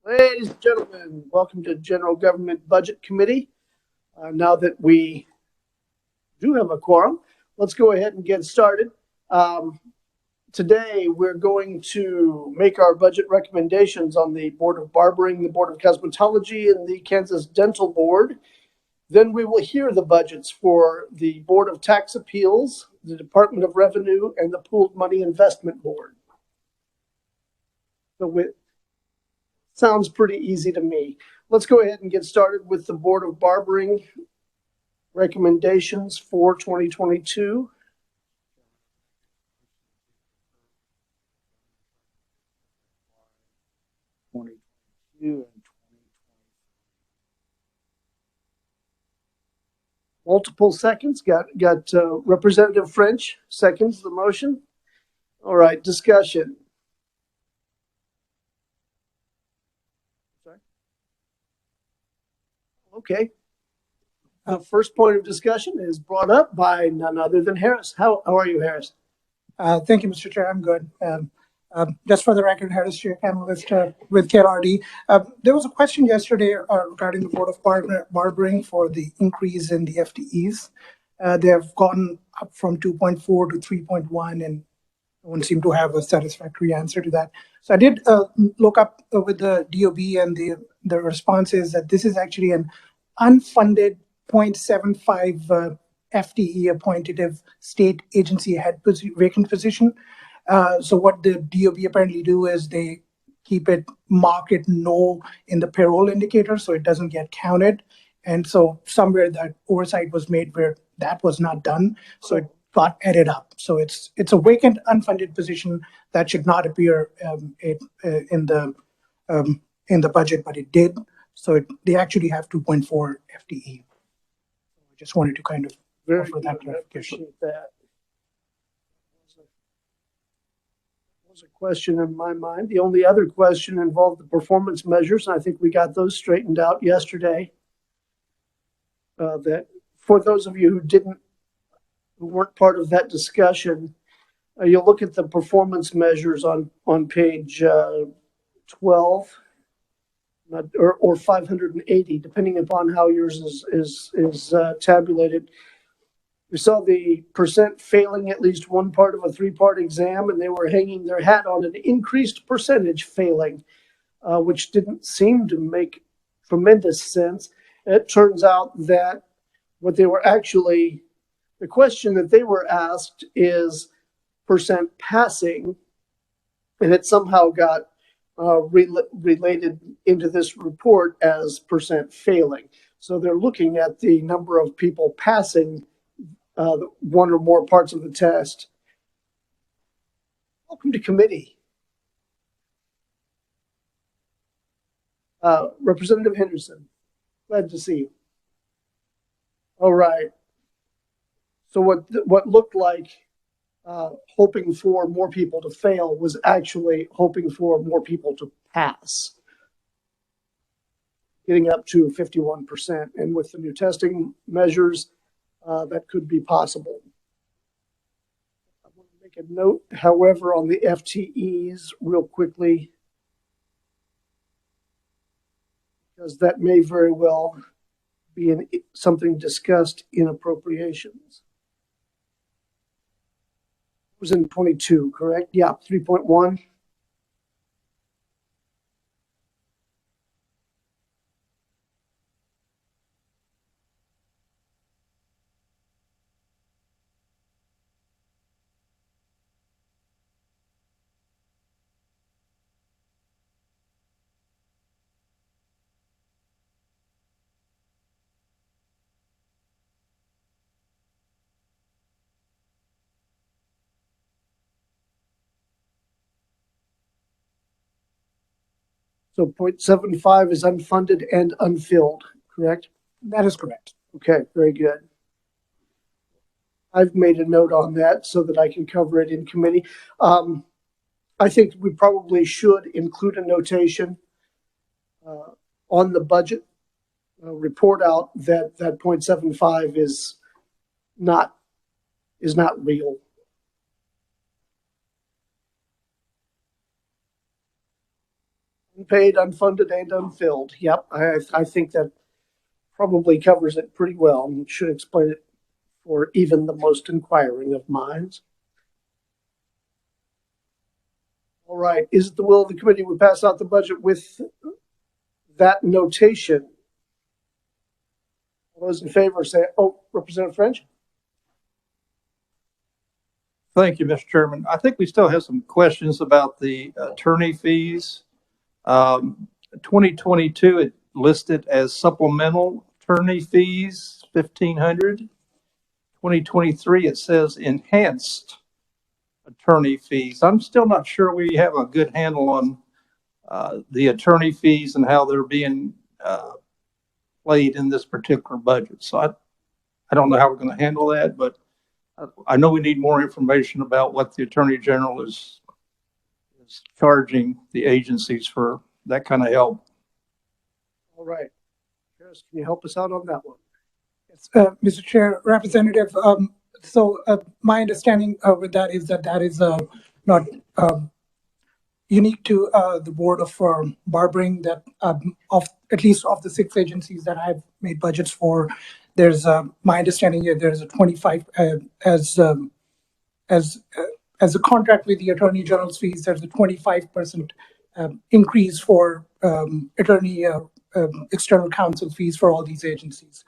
Ladies and gentlemen, welcome to General Government Budget Committee. Now that we do have a quorum, let's go ahead and get started. Today, we're going to make our budget recommendations on the Board of Barbering, the Board of Cosmetology, and the Kansas Dental Board. Then we will hear the budgets for the Board of Tax Appeals, the Department of Revenue, and the Pooled Money Investment Board. So sounds pretty easy to me. Let's go ahead and get started with the Board of Barbering recommendations for 2022. Multiple seconds. Got Representative French seconds the motion. All right, discussion. Sorry. Okay. The first point of discussion is brought up by none other than Harris. How are you, Harris? Thank you, Mr. Chair. I'm good. Just for the record, Harris, Chair Analyst with KRD. There was a question yesterday regarding the Board of Barbering for the increase in the FTEs. They have gone up from 2.4 to 3.1, and no one seemed to have a satisfactory answer to that. So I did look up with the DOB, and the response is that this is actually an unfunded 0.75 FTE appointed state agency head vacant position. So what the DOB apparently do is they keep it mark it no in the payroll indicator, so it doesn't get counted. And so somewhere that oversight was made where that was not done, so it got added up. So it's a vacant, unfunded position that should not appear in the budget, but it did. So they actually have 2.4 FTE. I just wanted to kind of offer that clarification. Appreciate that. Was a question in my mind. The only other question involved the performance measures, and I think we got those straightened out yesterday. That for those of you who weren't part of that discussion, you'll look at the performance measures on page 12 or 580, depending upon how yours is tabulated. We saw the percent failing at least one part of a three-part exam, and they were hanging their hat on an increased percentage failing, which didn't seem to make tremendous sense. It turns out that what they were actually, the question that they were asked is percent passing, and it somehow got related into this report as percent failing. So they're looking at the number of people passing one or more parts of the test. Welcome to committee. Representative Henderson, glad to see you. All right. So what looked like hoping for more people to fail was actually hoping for more people to pass, getting up to 51%. And with the new testing measures, that could be possible. I want to make a note, however, on the FTEs real quickly, because that may very well be something discussed in appropriations. It was in 22, correct? Yeah, 3.1. So 0.75 is unfunded and unfilled, correct? That is correct. Okay, very good. I've made a note on that so that I can cover it in committee. I think we probably should include a notation on the budget report out that 0.75 is not real. Unpaid, unfunded, and unfilled. Yep, I think that probably covers it pretty well and should explain it for even the most inquiring of minds. All right, is it the will of the committee we pass out the budget with that notation? All those in favor say, oh, Representative French? Thank you, Mr. Chairman. I think we still have some questions about the attorney fees. 2022, it listed as supplemental attorney fees, 1,500. 2023, it says enhanced attorney fees. I'm still not sure we have a good handle on the attorney fees and how they're being played in this particular budget. So I don't know how we're going to handle that, but I know we need more information about what the Attorney General is charging the agencies for that kind of help. All right. Chris, can you help us out on that one? Yes, Mr. Chair, Representative. My understanding with that is not unique to the Board of Barbering. That of at least of the 6 agencies that I've made budgets for, there's my understanding here there's a 25 as a contract with the Attorney General's fees. There's a 25% increase for attorney external counsel fees for all these agencies.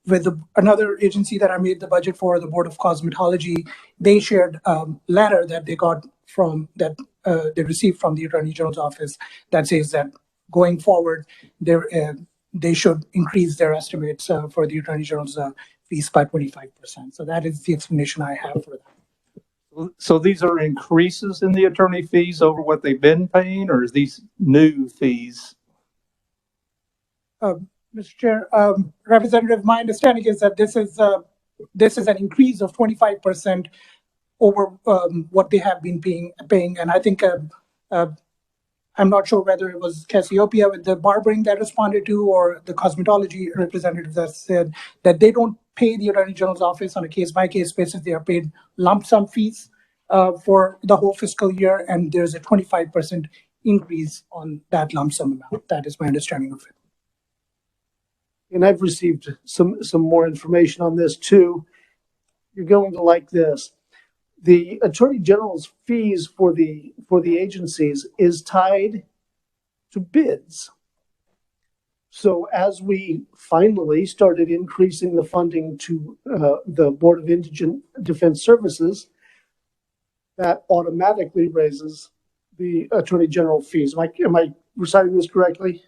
With another agency that I made the budget for, the Board of Cosmetology, they shared a letter that they got from that they received from the Attorney General's office that says that going forward, they should increase their estimates for the Attorney General's fees by 25%. So that is the explanation I have for that. So these are increases in the attorney fees over what they've been paying, or is these new fees? Mr. Chair, Representative, my understanding is that this is an increase of 25% over what they have been paying, and I think I'm not sure whether it was Cassiopeia with the barbering that responded to, or the cosmetology representative that said that they don't pay the Attorney General's office on a case-by-case basis. They are paid lump sum fees for the whole fiscal year, and there's a 25% increase on that lump sum amount. That is my understanding of it. And I've received some more information on this too. You're going to like this. The Attorney General's fees for the agencies is tied to bids. So as we finally started increasing the funding to the Board of Indigent Defense Services, that automatically raises the Attorney General fees. Am I reciting this correctly?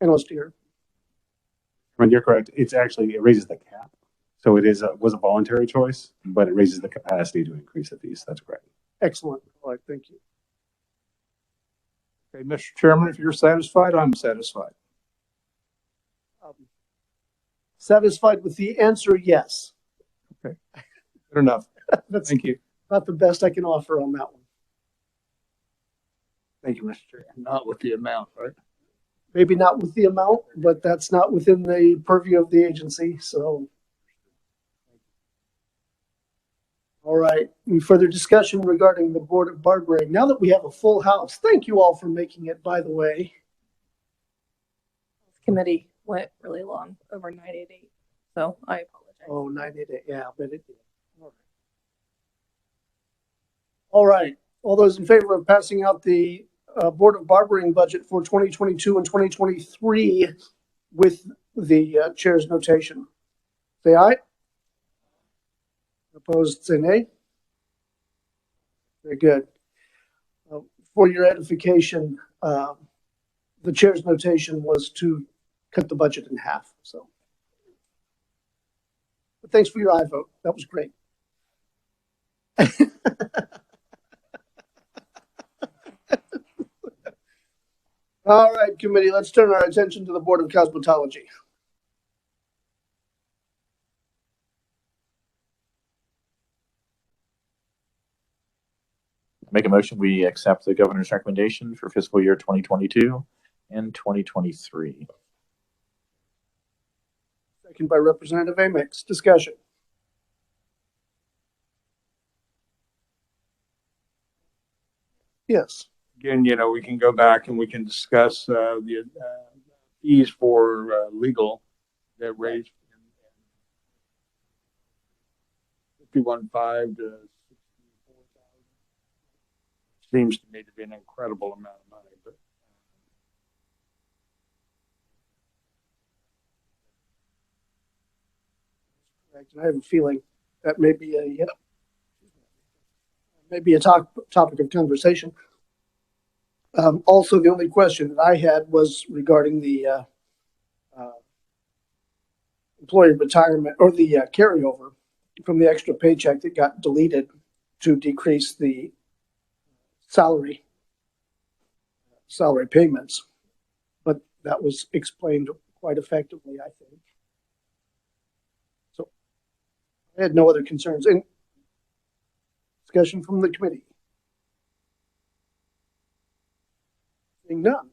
Analyst here. When you're correct, it raises the cap. So it was a voluntary choice, but it raises the capacity to increase the fees. That's correct. Excellent. All right, thank you. Okay, Mr. Chairman, if you're satisfied, I'm satisfied. Satisfied with the answer, yes. Okay, good enough. Thank you. About the best I can offer on that one. Thank you, Mr. Chair. Not with the amount, right? Maybe not with the amount, but that's not within the purview of the agency, so. All right, any further discussion regarding the Board of Barbering? Now that we have a full house, thank you all for making it, by the way. Committee went really long, over 988, so I apologize. Oh, 988, yeah, I bet it did. All right, all those in favor of passing out the Board of Barbering budget for 2022 and 2023 with the chair's notation, say aye. Opposed, say nay. Very good. For your edification, the chair's notation was to cut the budget in half. So, but thanks for your aye vote. That was great. All right, committee, let's turn our attention to the Board of Cosmetology. Make a motion, we accept the governor's recommendation for fiscal year 2022 and 2023. Second by Representative Amix. Discussion. Yes. again, we can go back and we can discuss the fees for legal that raised 51.5 to 64,000. Seems to me to be an incredible amount of money, but I have a feeling that may be a topic of conversation. Also, the only question that I had was regarding the employee retirement or the carryover from the extra paycheck that got deleted to decrease the salary payments. But that was explained quite effectively, I think. So I had no other concerns. Any discussion from the committee? Seeing none.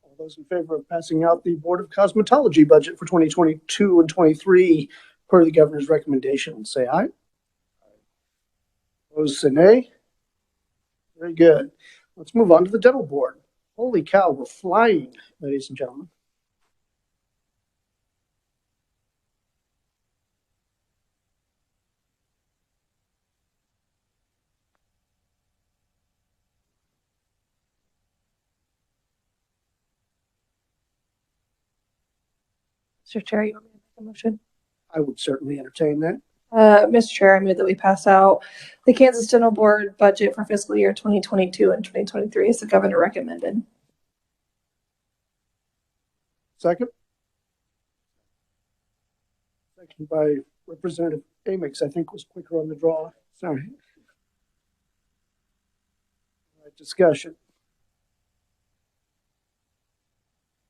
All those in favor of passing out the Board of Cosmetology budget for 2022 and 23 per the governor's recommendation, say aye. Opposed, say nay. Very good. Let's move on to the dental board. Holy cow, we're flying, ladies and gentlemen. Mr. Chair, you want me to make a motion? I would certainly entertain that. Mr. Chair, I move that we pass out the Kansas Dental Board budget for fiscal year 2022 and 2023 as the governor recommended. Second? Second by Representative Amix, I think was quicker on the draw. Sorry. All right, discussion.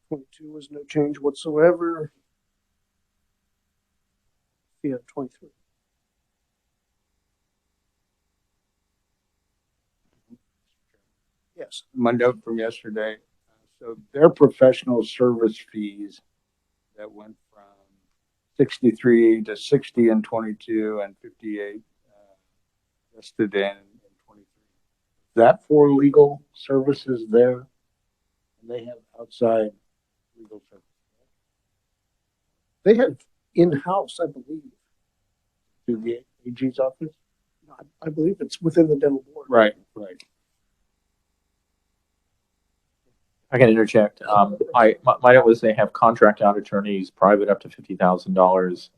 22 was no change whatsoever. Yeah, 23. Yes. my note from yesterday. So their professional service fees that went from 63 to 60 in 22 and 58 listed in 23. Is that for legal services there? And they have outside legal services. They have in-house, I believe. To the AG's office? I believe it's within the dental board. Right. I can interject. My note was they have contract out attorneys, private up to $50,000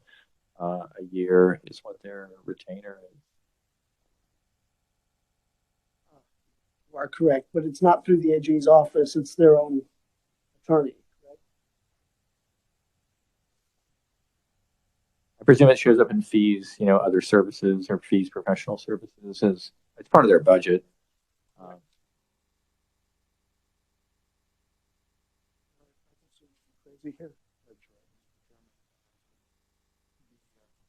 a year is what their retainer is. You are correct, but it's not through the AG's office. It's their own attorney. I presume it shows up in fees, other services or fees, professional services. It's part of their budget. Crazy here. That's right.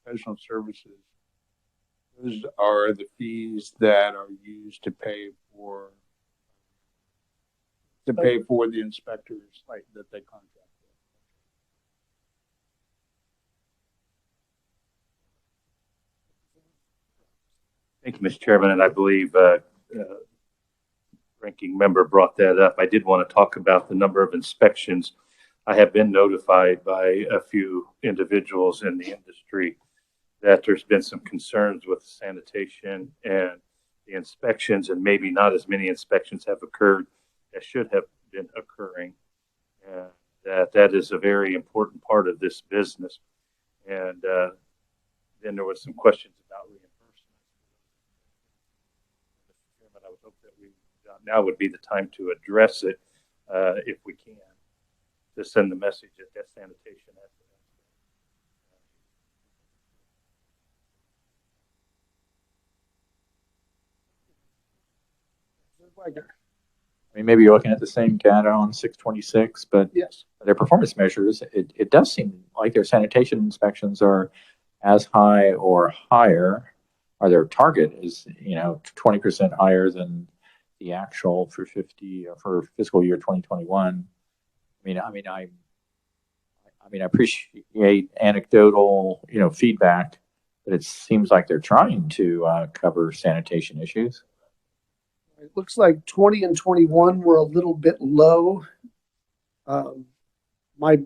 Professional services. Those are the fees that are used to pay for the inspectors that they contract with. Thank you, Mr. Chairman, and I believe ranking member brought that up. I did want to talk about the number of inspections. I have been notified by a few individuals in the industry that there's been some concerns with sanitation and the inspections, and maybe not as many inspections have occurred as should have been occurring. That is a very important part of this business. And then there was some questions about reimbursement. Mr. Chairman, I would hope that now would be the time to address it if we can, to send the message that sanitation has. I mean, maybe you're looking at the same data on 626, but Yes. their performance measures, it does seem like their sanitation inspections are as high or higher, or their target is 20% higher than the actual for fiscal year 2021. I appreciate anecdotal feedback, but it seems like they're trying to cover sanitation issues. It looks like 20 and 21 were a little bit low. Um, my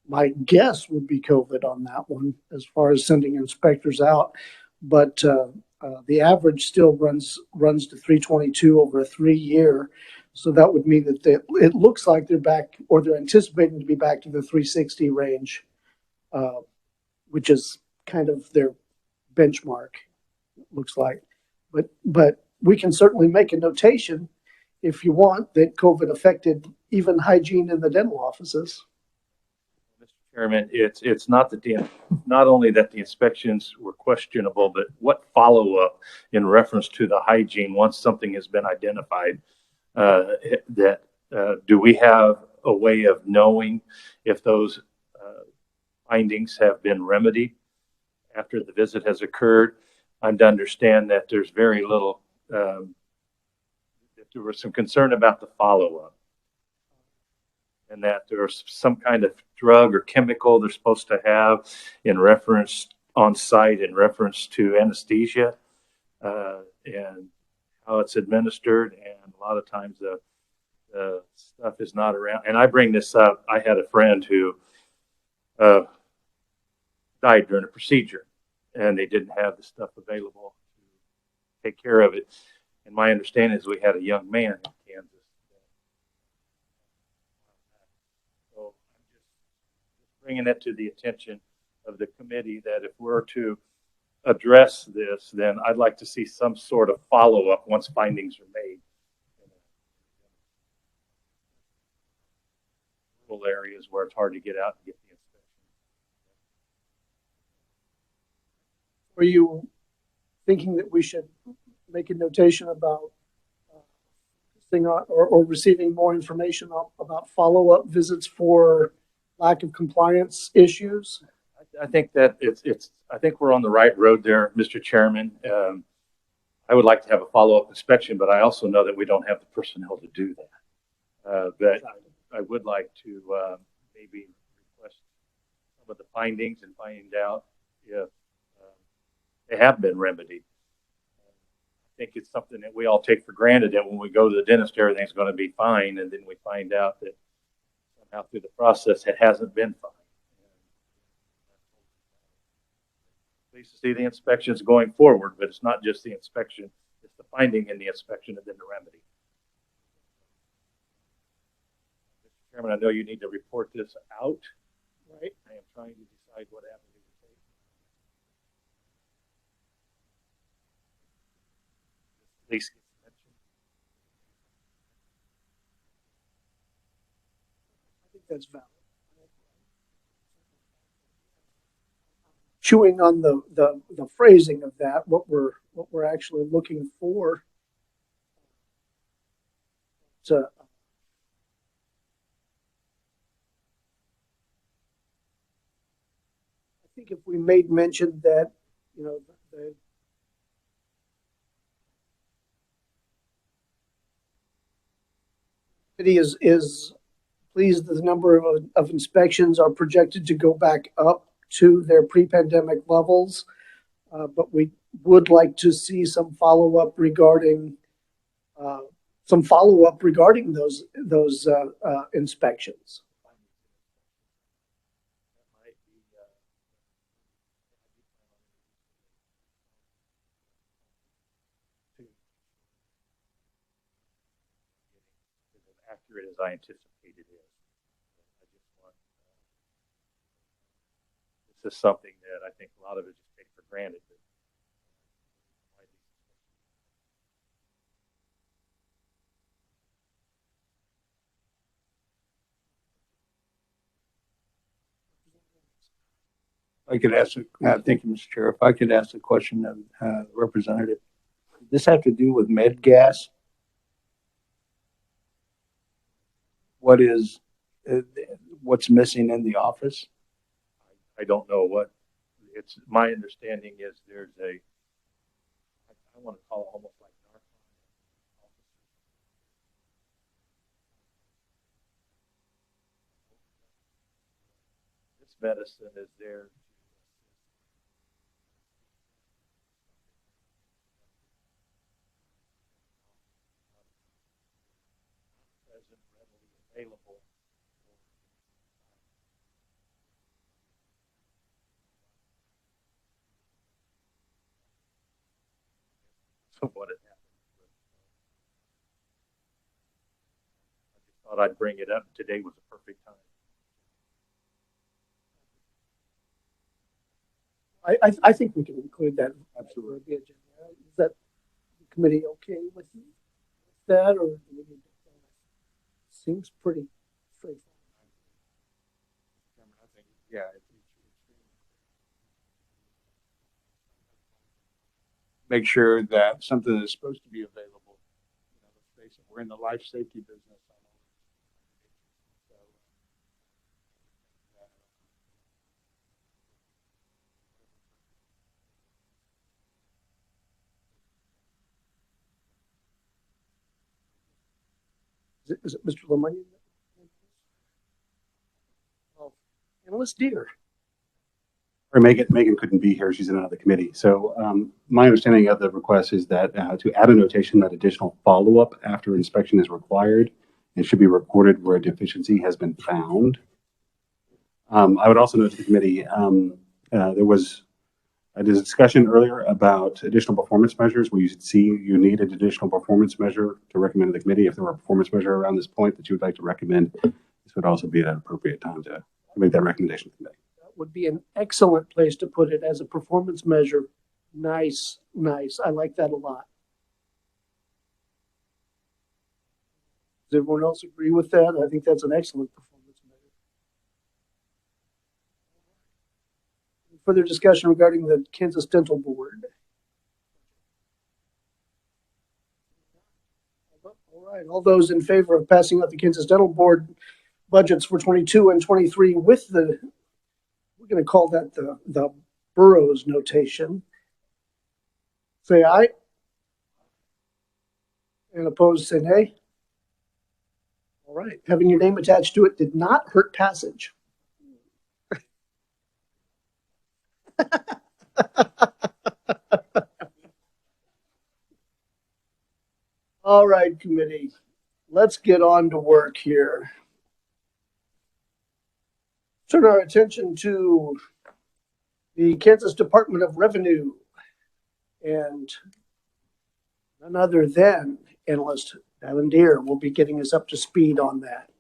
my guess would be COVID on that one as far as sending inspectors out, but the average still runs to 322 over a 3 year. So that would mean that it looks like they're back, or they're anticipating to be back to the 360 range, which is kind of their benchmark. Looks like, but we can certainly make a notation if you want that COVID affected even hygiene in the dental offices. Mr. Chairman, it's not that not only that the inspections were questionable, but what follow-up in reference to the hygiene once something has been identified, do we have a way of knowing if those findings have been remedied after the visit has occurred? I'm to understand that there's very little, that there was some concern about the follow-up, and that there's some kind of drug or chemical they're supposed to have in reference on site in reference to anesthesia and how it's administered. And a lot of times the stuff is not around. And I bring this up. I had a friend who died during a procedure, and they didn't have the stuff available to take care of it. And my understanding is we had a young man in Kansas. So I'm just bringing it to the attention of the committee that if we're to address this, then I'd like to see some sort of follow-up once findings are made. In rural areas where it's hard to get out and get the inspection. Were you thinking that we should make a notation about or receiving more information about follow-up visits for lack of compliance issues? I think that I think we're on the right road there, Mr. Chairman. I would like to have a follow-up inspection, but I also know that we don't have the personnel to do that. But I would like to maybe request some of the findings and find out if they have been remedied. I think it's something that we all take for granted that when we go to the dentist, everything's going to be fine, and then we find out that somehow through the process it hasn't been fine. Pleased to see the inspections going forward, but it's not just the inspection, it's the finding in the inspection and then the remedy. Mr. Chairman, I know you need to report this out. Right. I am trying to decide what avenue to take. Please. I think that's valid. Chewing on the phrasing of that, what we're actually looking for. I think if we made mention that, you know, the city is pleased that the number of inspections are projected to go back up to their pre-pandemic levels, but we would like to see some follow-up regarding those inspections. As accurate as I anticipated it is. I just want this is something that I think a lot of us just take for granted. I could ask, thank you, Mr. Chair. If I could ask a question of Representative, does this have to do with med gas? What's missing in the office? I don't know what it's. My understanding is there's I want to call it almost like narcotic. This medicine is there. what had happened. I just thought I'd bring it up. Today was a perfect time. I think we can include that. Absolutely. Is that the committee okay with that, or do we need to? Seems pretty straightforward. I think, yeah. Make sure that something is supposed to be available. Let's face it, we're in the life safety business. Is it Mr. Lemonnier? Oh, Analyst Deer. Or Megan couldn't be here. She's in another committee. So my understanding of the request is that to add a notation that additional follow-up after inspection is required and should be recorded where a deficiency has been found. I would also note to the committee, there was a discussion earlier about additional performance measures where you see you need an additional performance measure to recommend to the committee. If there were a performance measure around this point that you would like to recommend, this would also be an appropriate time to make that recommendation to the committee. Would be an excellent place to put it as a performance measure. Nice. I like that a lot. Does everyone else agree with that? I think that's an excellent performance measure. Further discussion regarding the Kansas Dental Board. All right, all those in favor of passing out the Kansas Dental Board budgets for 22 and 23 with the, we're going to call that the Burroughs notation, say aye. And opposed, say nay. All right, having your name attached to it did not hurt passage. All right, committee, let's get on to work here. Turn our attention to the Kansas Department of Revenue and none other than analyst Alan Deere will be getting us up to speed on that.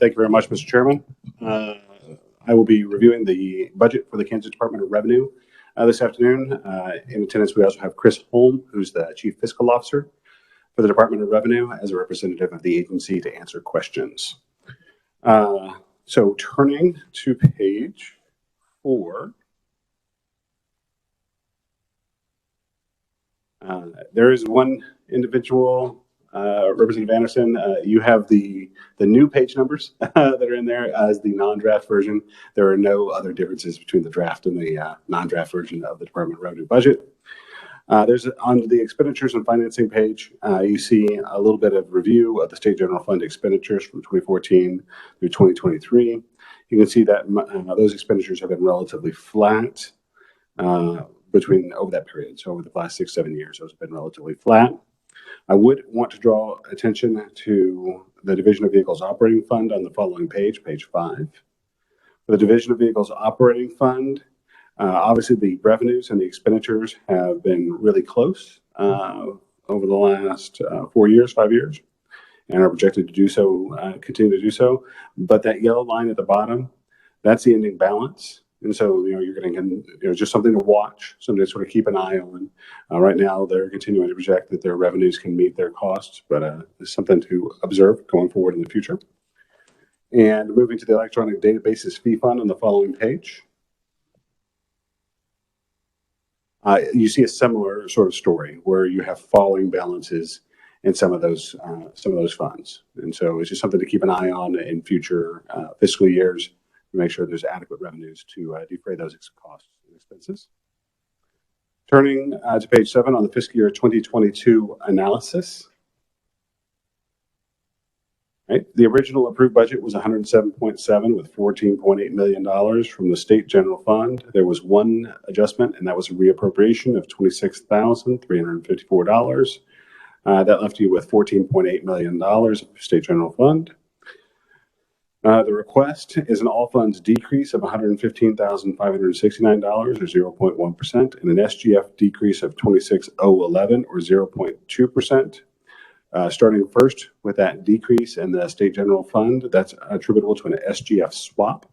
Thank you very much, Mr. Chairman. I will be reviewing the budget for the Kansas Department of Revenue this afternoon. In attendance, we also have Chris Holm, who's the Chief Fiscal Officer for the Department of Revenue, as a representative of the agency to answer questions. So turning to page 4, there is one individual, Representative Anderson. You have the new page numbers that are in there as the non-draft version. There are no other differences between the draft and the non-draft version of the Department of Revenue budget. There's on the expenditures and financing page, you see a little bit of review of the state general fund expenditures from 2014 through 2023. You can see that those expenditures have been relatively flat over that period. So over the last 6-7 years, those have been relatively flat. I would want to draw attention to the Division of Vehicles Operating Fund on the following page, page 5. For the Division of Vehicles Operating Fund, obviously the revenues and the expenditures have been really close over the last 5 years, and are projected to do so, continue to do so. But that yellow line at the bottom, that's the ending balance. And so, you're getting, just something to watch, something to sort of keep an eye on. Right now, they're continuing to project that their revenues can meet their costs, but it's something to observe going forward in the future. And moving to the electronic databases fee fund on the following page. You see a similar sort of story where you have falling balances in some of those funds. And so it's just something to keep an eye on in future fiscal years, to make sure there's adequate revenues to defray those costs and expenses. Turning to page 7 on the fiscal year 2022 analysis. Right. The original approved budget was 107.7 with $14.8 million from the state general fund. There was one adjustment, and that was a reappropriation of $26,354. That left you with $14.8 million of state general fund. The request is an all funds decrease of $115,569 or 0.1% and an SGF decrease of $26,011 or 0.2%. Starting first with that decrease in the state general fund, that's attributable to an SGF swap,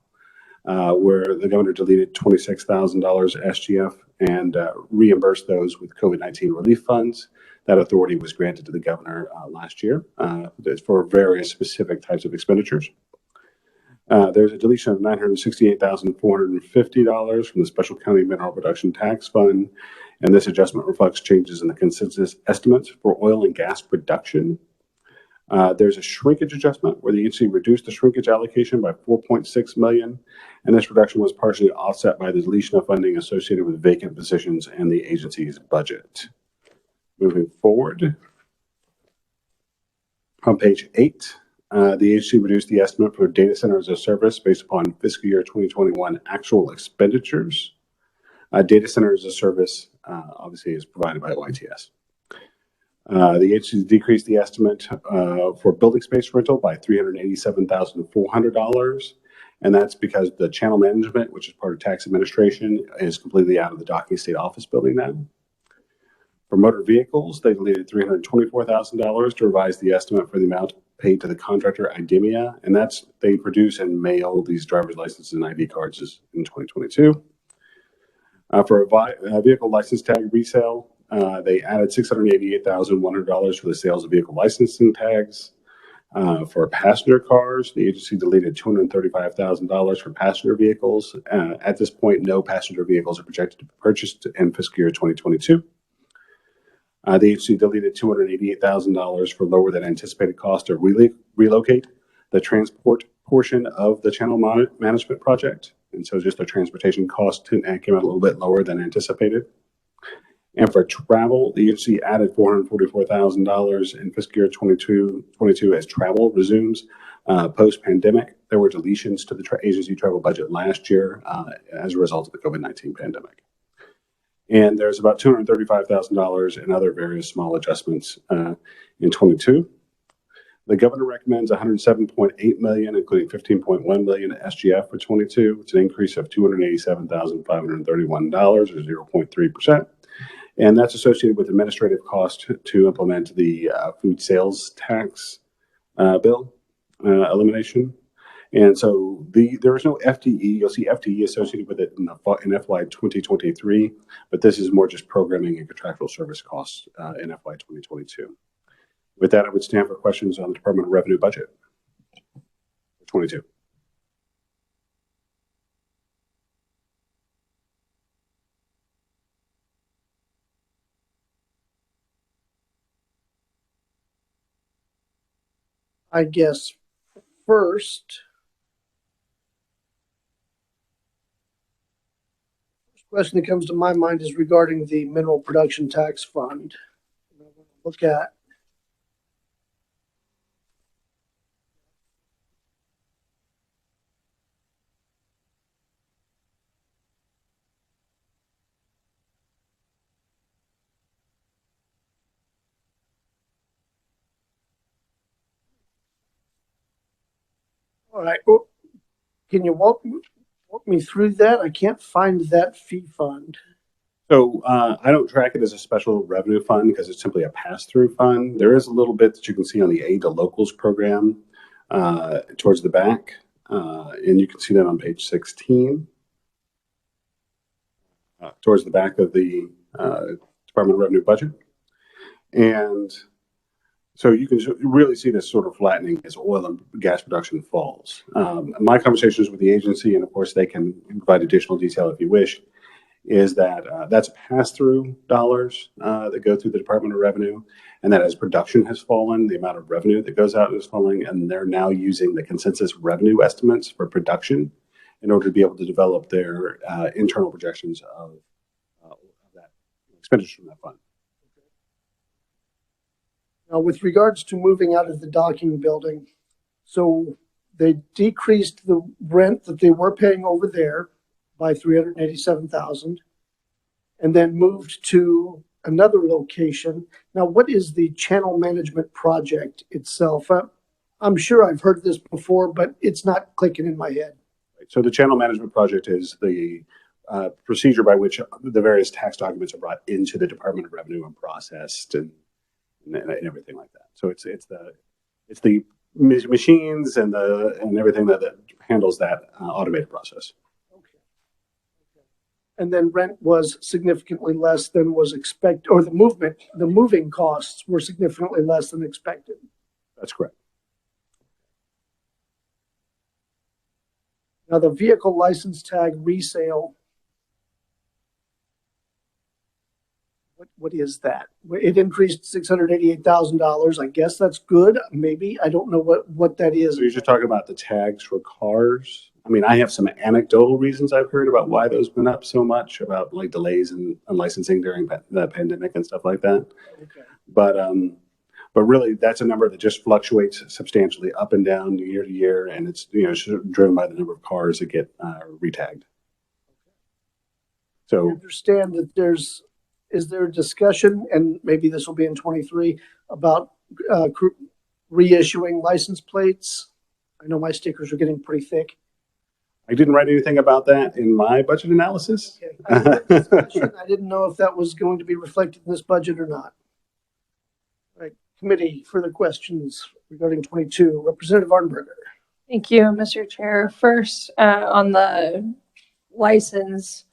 where the governor deleted $26,000 SGF and reimbursed those with COVID-19 relief funds. That authority was granted to the governor last year for various specific types of expenditures. There's a deletion of $968,450 from the Special County Mineral Production Tax Fund, and this adjustment reflects changes in the consensus estimates for oil and gas production. There's a shrinkage adjustment where the agency reduced the shrinkage allocation by $4.6 million, and this reduction was partially offset by the deletion of funding associated with vacant positions and the agency's budget. Moving forward, on page 8, the agency reduced the estimate for data center as a service based upon fiscal year 2021 actual expenditures. Data center as a service obviously is provided by OITS. The agency decreased the estimate for building space rental by $387,400, and that's because the channel management, which is part of tax administration, is completely out of the docking state office building now. For motor vehicles, they deleted $324,000 to revise the estimate for the amount paid to the contractor IDEMIA, and that's they produce and mail these driver's licenses and ID cards in 2022. For a vehicle license tag resale, they added $688,100 for the sales of vehicle licensing tags. For passenger cars, the agency deleted $235,000 for passenger vehicles. At this point, no passenger vehicles are projected to be purchased in fiscal year 2022. The agency deleted $288,000 for lower than anticipated cost to relocate the transport portion of the channel management project. And so just the transportation cost came out a little bit lower than anticipated. And for travel, the agency added $444,000 in fiscal year 2022 as travel resumes post-pandemic. There were deletions to the agency travel budget last year as a result of the COVID-19 pandemic. And there's about $235,000 in other various small adjustments in 22. The governor recommends $107.8 million, including $15.1 million in SGF for 22. It's an increase of $287,531 or 0.3%. And that's associated with administrative cost to implement the food sales tax bill elimination. And so there is no FTE. You'll see FTE associated with it in FY 2023, but this is more just programming and contractual service costs in FY 2022. With that, I would stand for questions on the Department of Revenue budget for 22. I guess first question that comes to my mind is regarding the Mineral Production Tax Fund. Look at all right. Well, can you walk me through that? I can't find that fee fund. So I don't track it as a special revenue fund because it's simply a pass-through fund. There is a little bit that you can see on the Aid to Locals program towards the back, and you can see that on page 16, towards the back of the Department of Revenue budget. And so you can really see this sort of flattening as oil and gas production falls. My conversations with the agency, and of course they can provide additional detail if you wish, is that that's pass-through dollars that go through the Department of Revenue, and that as production has fallen, the amount of revenue that goes out is falling, and they're now using the consensus revenue estimates for production in order to be able to develop their internal projections of that expenditure from that fund. Now, with regards to moving out of the docking building, so they decreased the rent that they were paying over there by $387,000, and then moved to another location. Now, what is the channel management project itself? I'm sure I've heard this before, but it's not clicking in my head. So the channel management project is the procedure by which the various tax documents are brought into the Department of Revenue and processed and everything like that. So it's the machines and everything that handles that automated process. Okay. And then rent was significantly less than was expected, or the moving costs were significantly less than expected. That's correct. Now, the vehicle license tag resale, what is that? It increased $688,000. I guess that's good. Maybe. I don't know what that is. So you're just talking about the tags for cars. I mean, I have some anecdotal reasons I've heard about why those went up so much, about like delays in licensing during the pandemic and stuff like that. Okay. But really, that's a number that just fluctuates substantially up and down year to year, and it's driven by the number of cars that get retagged. I So understand that is there a discussion, and maybe this will be in 23, about reissuing license plates? I know my stickers are getting pretty thick. I didn't write anything about that in my budget analysis. Okay. I heard discussion. I didn't know if that was going to be reflected in this budget or not. All right, committee, further questions regarding 22. Representative Arnberger. Thank you, Mr. Chair. First, on the license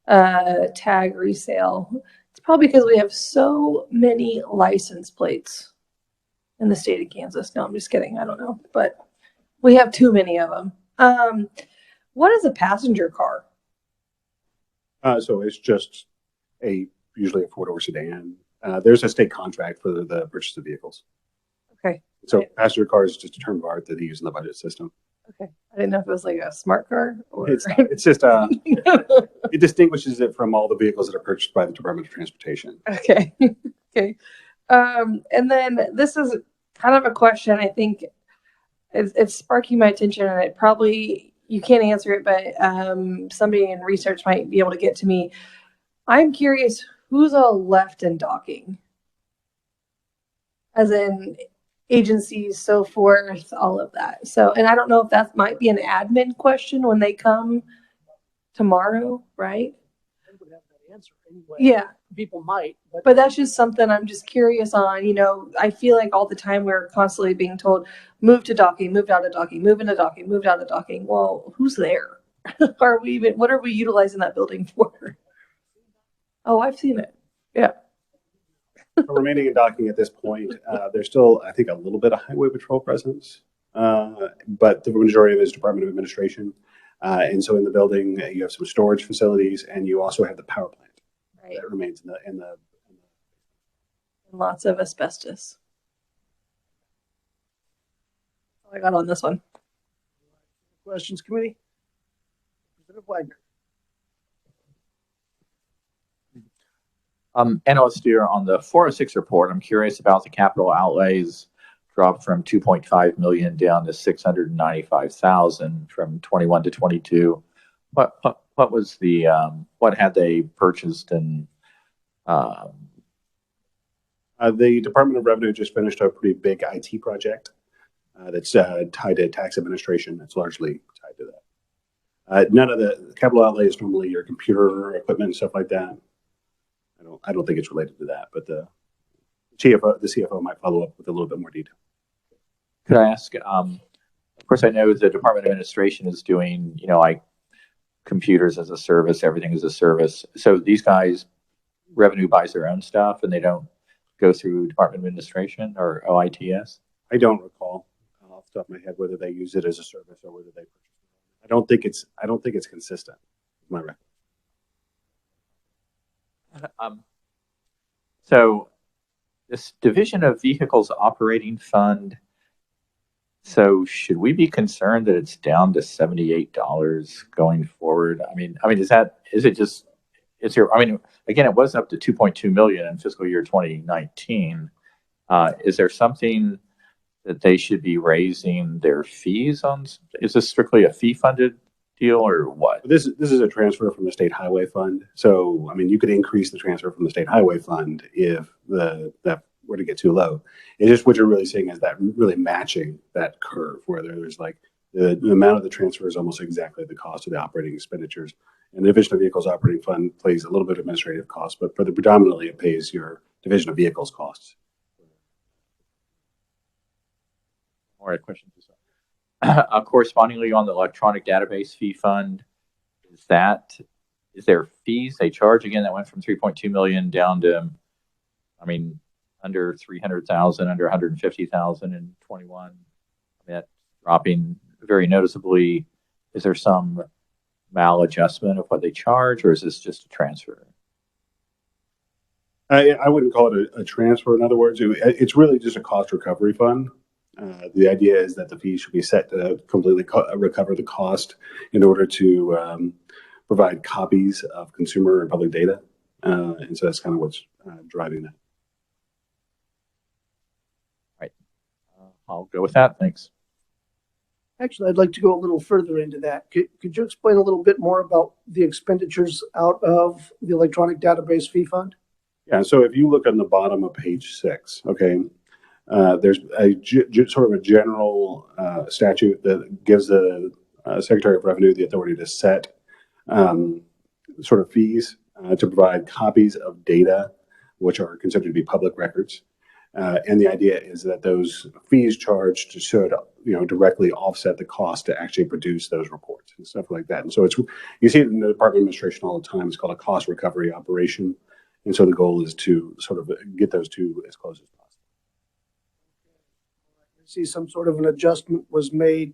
tag resale, it's probably because we have so many license plates in the state of Kansas. No, I'm just kidding. I don't know, but we have too many of them. What is a passenger car? So it's just usually a 4-door sedan. There's a state contract for the purchase of vehicles. Okay. So passenger car is just a term of art that they use in the budget system. Okay. I didn't know if it was like a smart car or. It's just it distinguishes it from all the vehicles that are purchased by the Department of Transportation. Okay. Okay. And then this is kind of a question I think it's sparking my attention, and it probably, you can't answer it, but somebody in research might be able to get to me. I'm curious, who's all left in docking? As in agencies, so forth, all of that. So, and I don't know if that might be an admin question when they come tomorrow, right? I would have that answer anyway. Yeah. People might, But that's just something I'm just curious on. You know, I feel like all the time we're constantly being told, move to docking, move out of docking, move into docking, move out of docking. Well, who's there? What are we utilizing that building for? Oh, I've seen it. Yeah. Remaining in docking at this point, there's still, I think, a little bit of highway patrol presence, but the majority of it is Department of Administration. And so in the building, you have some storage facilities, and you also have the power plant. Right. That remains in the And lots of asbestos. That's all I got on this one. questions, committee? Representative Wagner. Analyst here on the 406 report. I'm curious about the capital outlays dropped from 2.5 million down to 695,000 from 21 to 22. What was the what had they purchased? And the Department of Revenue just finished a pretty big IT project that's tied to tax administration. It's largely tied to that. None of the capital outlay is normally your computer equipment and stuff like that. I don't think it's related to that, but the CFO might follow up with a little bit more detail. could I ask? Of course, I know the Department of Administration is doing, like computers as a service, everything as a service. So these guys, revenue buys their own stuff, and they don't go through Department of Administration or OITS. I don't recall off the top of my head whether they use it as a service or whether they purchase it. I don't think it's consistent. Is my record. So this Division of Vehicles Operating Fund. So should we be concerned that it's down to $78 going forward? I mean, again, it was up to 2.2 million in fiscal year 2019. Is there something that they should be raising their fees on? Is this strictly a fee funded deal or what? This is a transfer from the state highway fund. So, I mean, you could increase the transfer from the state highway fund if that were to get too low. It's just what you're really seeing is that really matching that curve where there's like the amount of the transfer is almost exactly the cost of the operating expenditures. And the Division of Vehicles operating fund plays a little bit of administrative cost, but predominantly it pays your Division of Vehicles costs. All right, question. Correspondingly on the electronic database fee fund, is there fees they charge again that went from 3.2 million down to, I mean, under 300,000, under 150,000 in 21? I mean, that's dropping very noticeably. Is there some maladjustment of what they charge, or is this just a transfer? I wouldn't call it a transfer. In other words, it's really just a cost recovery fund. The idea is that the fee should be set to completely recover the cost in order to provide copies of consumer and public data. And so that's kind of what's driving that. Right. I'll go with that. Thanks. Actually, I'd like to go a little further into that. Could you explain a little bit more about the expenditures out of the electronic database fee fund? Yeah, so if you look on the bottom of page 6, okay, there's a sort of a general statute that gives the Secretary of Revenue the authority to set sort of fees to provide copies of data which are considered to be public records. And the idea is that those fees charged should, directly offset the cost to actually produce those reports and stuff like that. And so you see it in the Department of Administration all the time. It's called a cost recovery operation. And so the goal is to sort of get those two as close as possible. I see some sort of an adjustment was made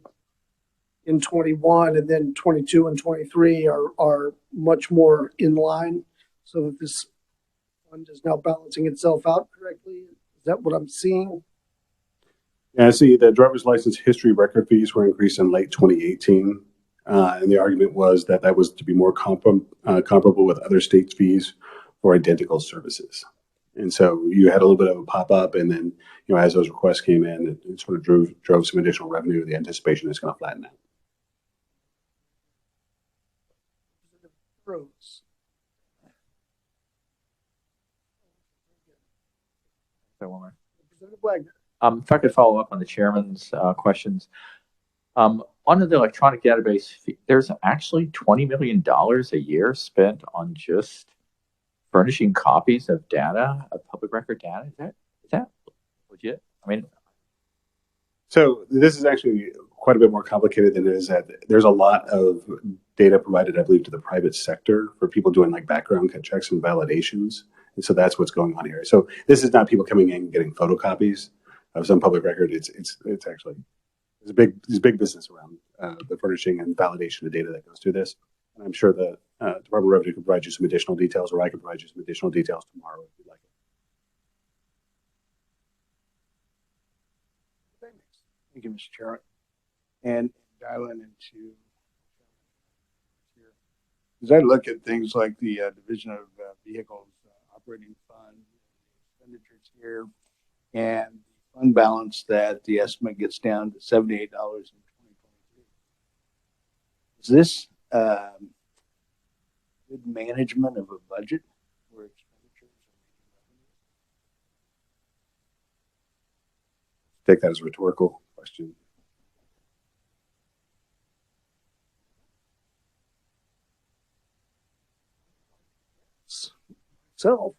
in 21, and then 22 and 23 are much more in line, so that this fund is now balancing itself out correctly. Is that what I'm seeing? Yeah, I see the driver's license history record fees were increased in late 2018. And the argument was that was to be more comparable with other states' fees for identical services. And so you had a little bit of a pop up, and then, as those requests came in, it sort of drove some additional revenue. The anticipation is going to flatten out. If I could follow up on the chairman's questions. Under the electronic database fee, there's actually $20 million a year spent on just furnishing copies of data, of public record data. Is that legit? I mean, so this is actually quite a bit more complicated than it is. That there's a lot of data provided, I believe, to the private sector for people doing like background checks and validations. And so that's what's going on here. So this is not people coming in and getting photocopies of some public record. It's actually, there's big business around the furnishing and validation of data that goes through this. And I'm sure the Department of Revenue could provide you some additional details, or I could provide you some additional details tomorrow if you'd like it. Thank you, Mr. Chair. And dialing into, as I look at things like the Division of Vehicles operating fund, expenditures here, and the fund balance that the estimate gets down to $78 in 2023. Is this good management of a budget where expenditures Take that as a rhetorical question. So,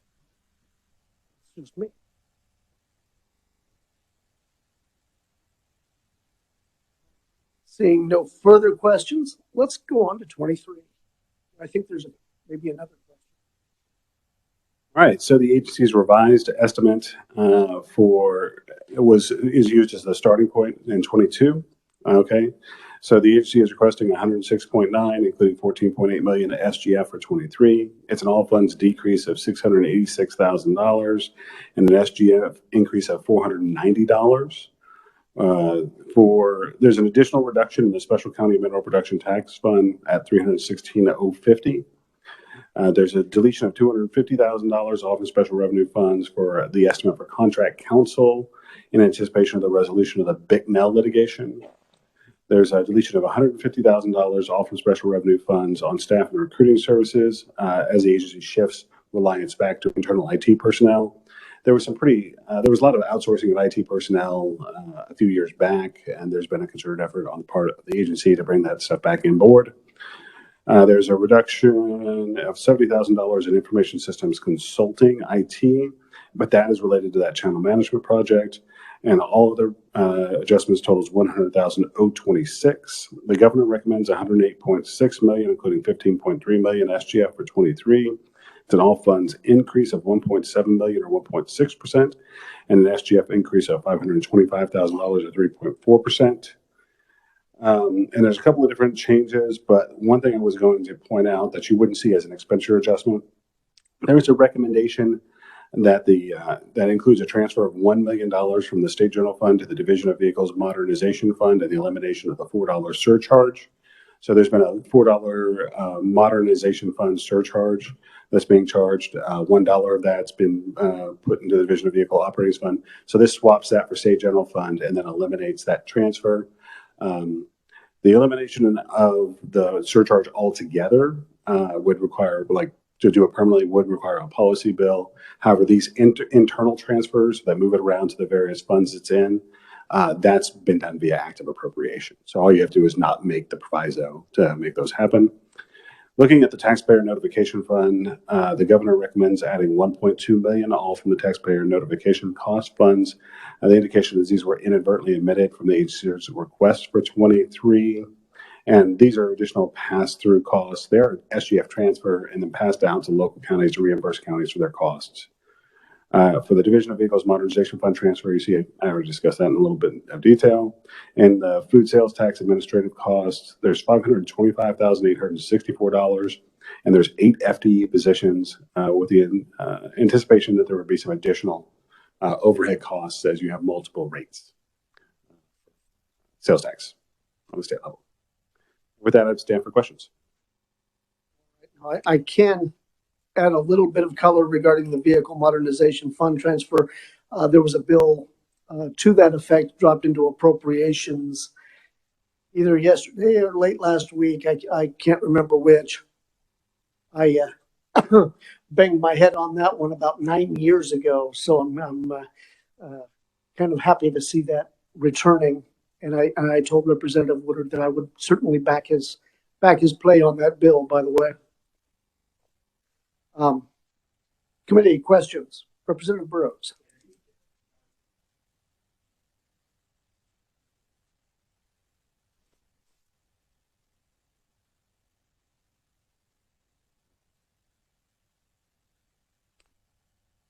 it's just me. Seeing no further questions, let's go on to 23. I think there's maybe another question. All right, so the agency's revised estimate is used as the starting point in 22. Okay, so the agency is requesting 106.9, including 14.8 million to SGF for 23. It's an all funds decrease of $686,000 and an SGF increase of $490. There's an additional reduction in the Special County Mineral Production Tax Fund at $316,050. There's a deletion of $250,000 off in special revenue funds for the estimate for contract counsel in anticipation of the resolution of the Bicknell litigation. There's a deletion of $150,000, all from special revenue funds on staff and recruiting services as the agency shifts reliance back to internal IT personnel. There was there was a lot of outsourcing of IT personnel a few years back, and there's been a concerted effort on the part of the agency to bring that stuff back in board. There's a reduction of $70,000 in information systems consulting IT, but that is related to that channel management project. And all other adjustments totals $100,026. The governor recommends $108.6 million, including $15.3 million SGF for 23. It's an all funds increase of $1.7 million or 1.6%, and an SGF increase of $525,000 or 3.4%. And there's a couple of different changes, but one thing I was going to point out that you wouldn't see as an expenditure adjustment, there is a recommendation that that includes a transfer of $1 million from the State General Fund to the Division of Vehicles Modernization Fund and the elimination of the $4 surcharge. So there's been a $4 Modernization Fund surcharge that's being charged. $1 of that's been put into the Division of Vehicle Operating Fund. So this swaps that for State General Fund and then eliminates that transfer. The elimination of the surcharge altogether would require, like, to do it permanently would require a policy bill. However, these internal transfers that move it around to the various funds it's in, that's been done via active appropriation. So all you have to do is not make the proviso to make those happen. Looking at the Taxpayer Notification Fund, the governor recommends adding $1.2 million, all from the Taxpayer Notification Cost Funds. The indication is these were inadvertently omitted from the agency's request for 23. And these are additional pass-through costs. They're SGF transfer and then passed down to local counties to reimburse counties for their costs. For the Division of Vehicles Modernization Fund transfer, you see, I already discussed that in a little bit of detail. And the food sales tax administrative costs, there's $525,864, and there's 8 FTE positions with the anticipation that there would be some additional overhead costs as you have multiple rates. Sales tax on the state level. With that, I'd stand for questions. I can add a little bit of color regarding the Vehicle Modernization Fund transfer. There was a bill to that effect dropped into appropriations either yesterday or late last week. I can't remember which. I banged my head on that one about 9 years ago, so I'm kind of happy to see that returning. And I told Representative Woodard that I would certainly back his play on that bill, by the way. Committee questions. Representative Burrows.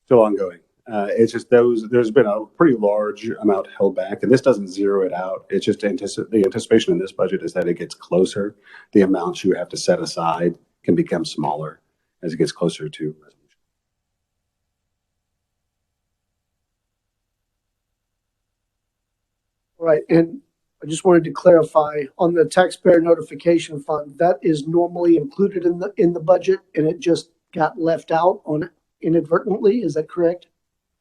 Still ongoing. It's just there's been a pretty large amount held back, and this doesn't zero it out. It's just the anticipation in this budget is that it gets closer. The amounts you have to set aside can become smaller as it gets closer to resolution. All right, and I just wanted to clarify on the Taxpayer Notification Fund, that is normally included in the budget, and it just got left out on it inadvertently. Is that correct?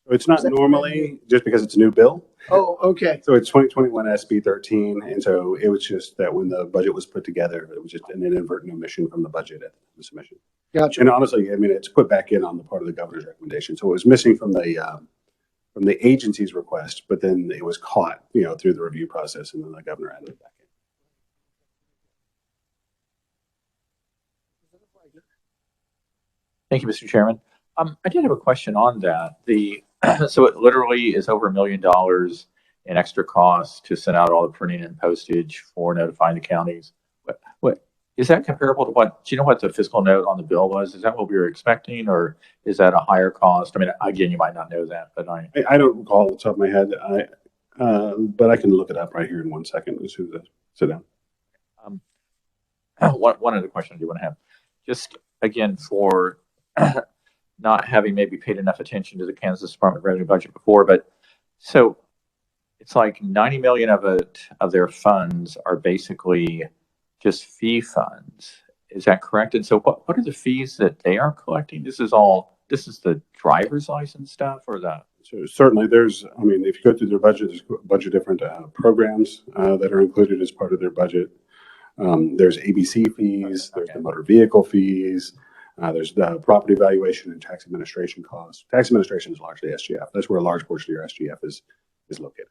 So it's not normally just because it's a new bill. Oh, okay. So it's 2021 SB 13, and so it was just that when the budget was put together, it was just an inadvertent omission from the budget at the submission. Gotcha. And honestly, I mean, it's put back in on the part of the governor's recommendation, so it was missing from the agency's request, but then it was caught, through the review process, and then the governor added it back in. Thank you, Mr. Chairman. I did have a question on that. So it literally is over $1 million in extra costs to send out all the printing and postage for notifying the counties. What is that comparable to what? Do you know what the fiscal note on the bill was? Is that what we were expecting, or is that a higher cost? I mean, again, you might not know that, but I don't recall off the top of my head. But I can look it up right here in 1 second as soon as I sit down. One other question I do want to have, just again for not having maybe paid enough attention to the Kansas Department of Revenue budget before, but so it's like 90 million of their funds are basically just fee funds. Is that correct? And so what are the fees that they are collecting? This is the driver's license stuff or the So certainly there's, I mean, if you go through their budget, there's a bunch of different programs that are included as part of their budget. There's ABC fees, there's the motor vehicle fees, there's the property valuation and tax administration costs. Tax administration is largely SGF. That's where a large portion of your SGF is located.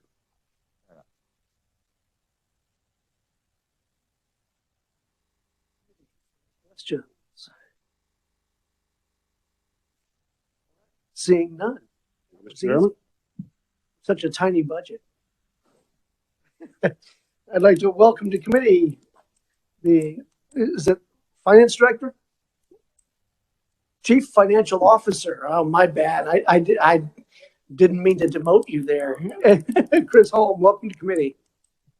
Questions? Seeing none. Mr. Chairman? Such a tiny budget. I'd like to welcome to committee is it Finance Director? Chief Financial Officer. Oh, my bad. I didn't mean to demote you there. Chris Holm, welcome to committee.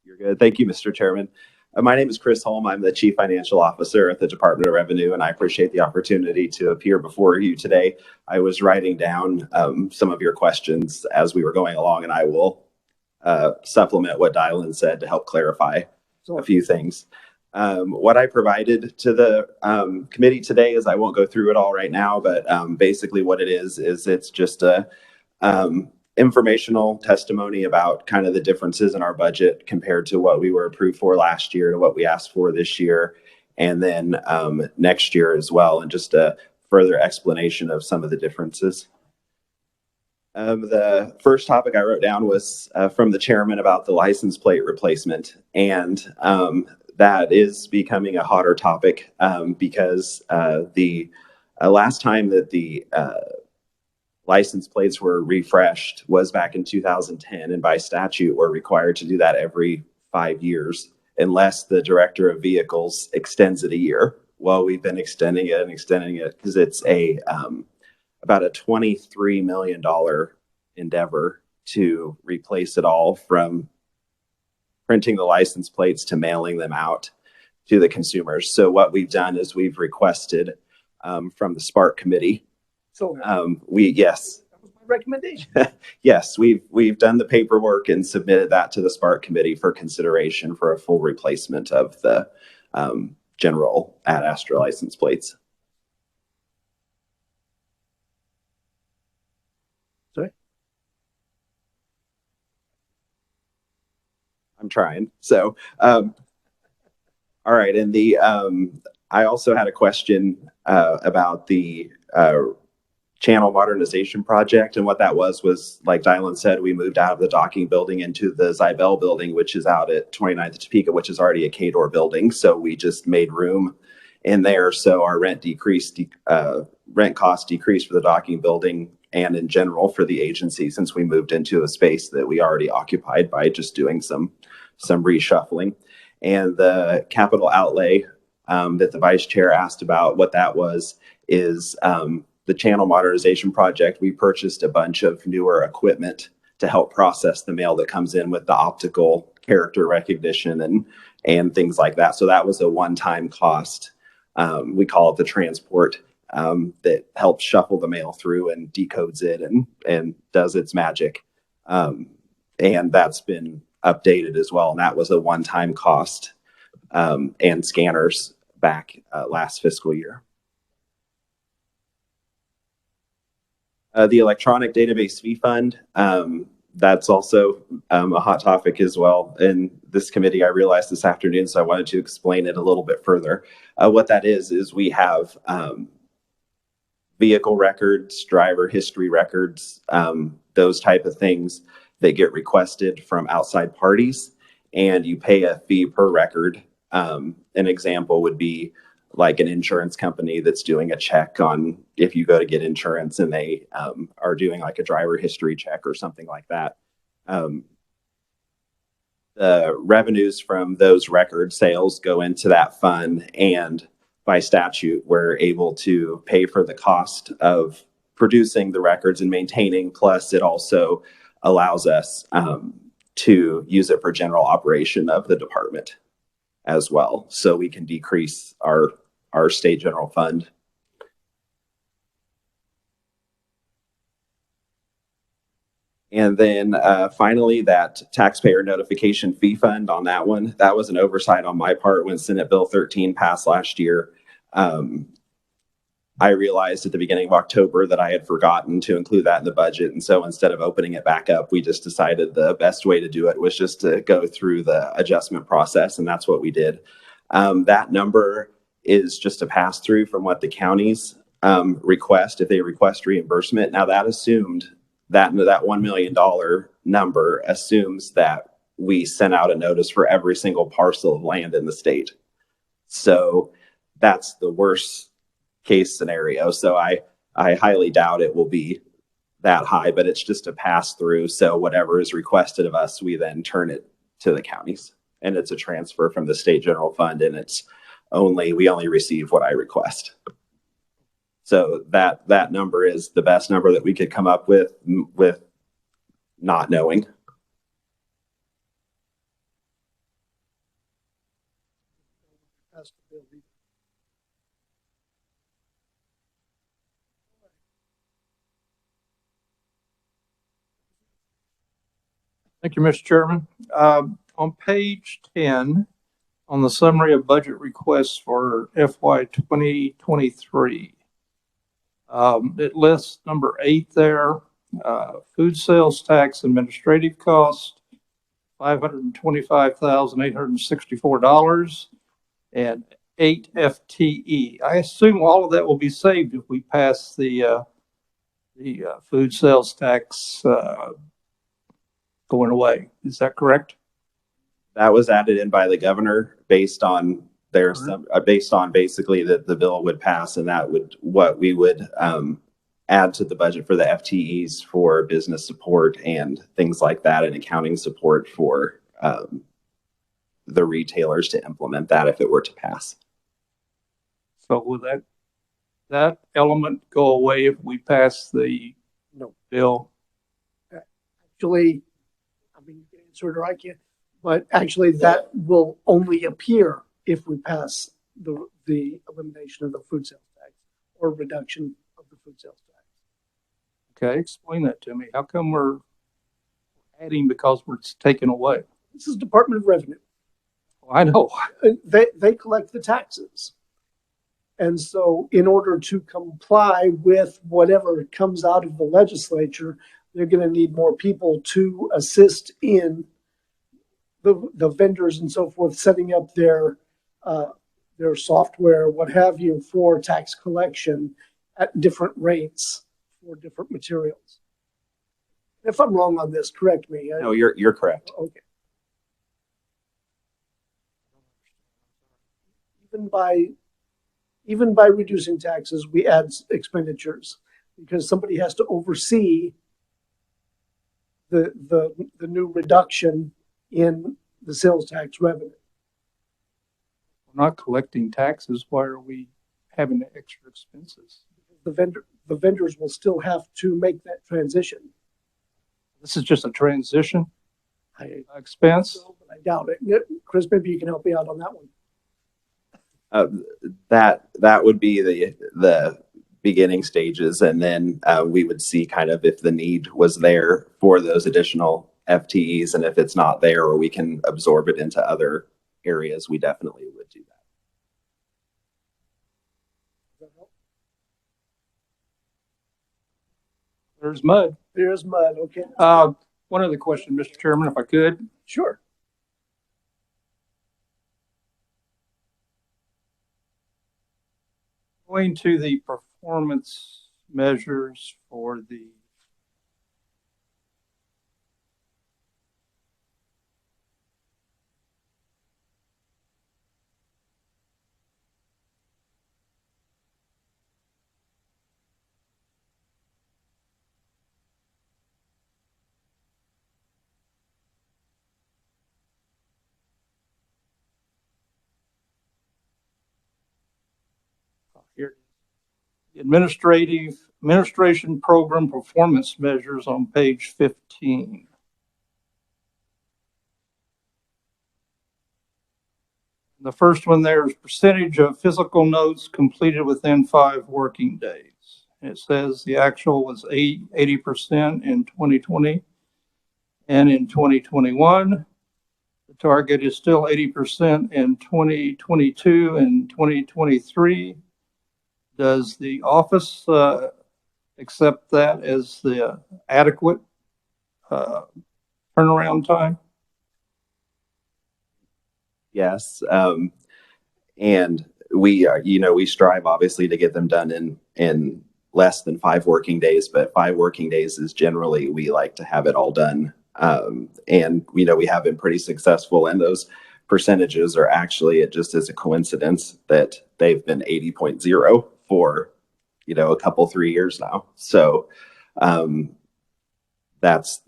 You're good. Thank you, Mr. Chairman. My name is Chris Holm. I'm the Chief Financial Officer at the Department of Revenue, and I appreciate the opportunity to appear before you today. I was writing down some of your questions as we were going along, and I will supplement what Dylan said to help clarify a few things. What I provided to the committee today is, I won't go through it all right now, but basically what it is it's just a informational testimony about kind of the differences in our budget compared to what we were approved for last year to what we asked for this year, and then next year as well, and just a further explanation of some of the differences. The first topic I wrote down was from the chairman about the license plate replacement, and that is becoming a hotter topic because the last time that the license plates were refreshed was back in 2010, and by statute we're required to do that every 5 years unless the director of vehicles extends it a year. Well, we've been extending it because it's about a $23 million endeavor to replace it all, from printing the license plates to mailing them out to the consumers. So what we've done is we've requested from the Spark Committee. So yes. That was my recommendation. Yes, we've done the paperwork and submitted that to the Spark Committee for consideration for a full replacement of the general Ad Astra license plates. Sorry? I'm trying. So, all right. And I also had a question about the channel modernization project, and what that was like Dylan said, we moved out of the docking building into the Zybel building, which is out at 29th Topeka, which is already a KDOR building. So we just made room in there, so our rent cost decreased for the docking building and in general for the agency, since we moved into a space that we already occupied by just doing some reshuffling. And the capital outlay that the vice chair asked about, what that was is the channel modernization project. We purchased a bunch of newer equipment to help process the mail that comes in with the optical character recognition and things like that. So that was a one-time cost. We call it the transport, that helps shuffle the mail through and decodes it and does its magic. And that's been updated as well. And that was a one-time cost, and scanners back last fiscal year. The electronic database fee fund, that's also a hot topic as well in this committee. I realized this afternoon, so I wanted to explain it a little bit further. What that is we have vehicle records, driver history records, those type of things that get requested from outside parties, and you pay a fee per record. An example would be like an insurance company that's doing a check on if you go to get insurance, and they are doing like a driver history check or something like that. The revenues from those record sales go into that fund, and by statute, we're able to pay for the cost of producing the records and maintaining. Plus, it also allows us to use it for general operation of the department as well. So we can decrease our state general fund. And then finally, that taxpayer notification fee fund, on that one, that was an oversight on my part when Senate Bill 13 passed last year. I realized at the beginning of October that I had forgotten to include that in the budget. And so instead of opening it back up, we just decided the best way to do it was just to go through the adjustment process. And that's what we did. That number is just a pass through from what the counties request if they request reimbursement. Now that assumed that $1 million number assumes that we sent out a notice for every single parcel of land in the state. So that's the worst case scenario. So I highly doubt it will be that high, but it's just a pass through. So whatever is requested of us, we then turn it to the counties, and it's a transfer from the state general fund, and we only receive what I request. So that number is the best number that we could come up with not knowing. Thank you, Mr. Chairman. On page 10, on the summary of budget requests for FY 2023, it lists number 8 there, food sales tax administrative cost, $525,864, and 8 FTE. I assume all of that will be saved if we pass the food sales tax going away. Is that correct? That was added in by the governor based on basically that the bill would pass, and that would what we would add to the budget for the FTEs for business support and things like that, and accounting support for the retailers to implement that if it were to pass. So will that element go away if we pass the bill? Actually, I mean, you can answer it or I can, but actually that will only appear if we pass the elimination of the food sales tax or reduction of the food sales tax. Okay, explain that to me. How come we're adding because we're taking away? This is Department of Revenue. Well, I know. They collect the taxes. And so in order to comply with whatever comes out of the legislature, they're going to need more people to assist in the vendors and so forth, setting up their software, what have you, for tax collection at different rates for different materials. If I'm wrong on this, correct me. No, you're correct. Okay. Even by reducing taxes, we add expenditures because somebody has to oversee the new reduction in the sales tax revenue. We're not collecting taxes. Why are we having the extra expenses? The vendors will still have to make that transition. This is just a transition expense? But I doubt it. Chris, maybe you can help me out on that one. That would be the beginning stages, and then we would see kind of if the need was there for those additional FTEs, and if it's not there or we can absorb it into other areas, we definitely would do that. There's mud. There's mud. Okay. One other question, Mr. Chairman, if I could. Sure. Going to the performance measures for the here. Administration program performance measures on page 15. The first one there is percentage of physical notes completed within 5 working days. It says the actual was 80% in 2020 and in 2021. The target is still 80% in 2022 and 2023. Does the office accept that as the adequate turnaround time? Yes. And we are, we strive obviously to get them done in less than 5 working days, but 5 working days is generally, we like to have it all done. And, we have been pretty successful, and those percentages are actually, it just is a coincidence that they've been 80.0 for, a couple, 3 years now. So, that's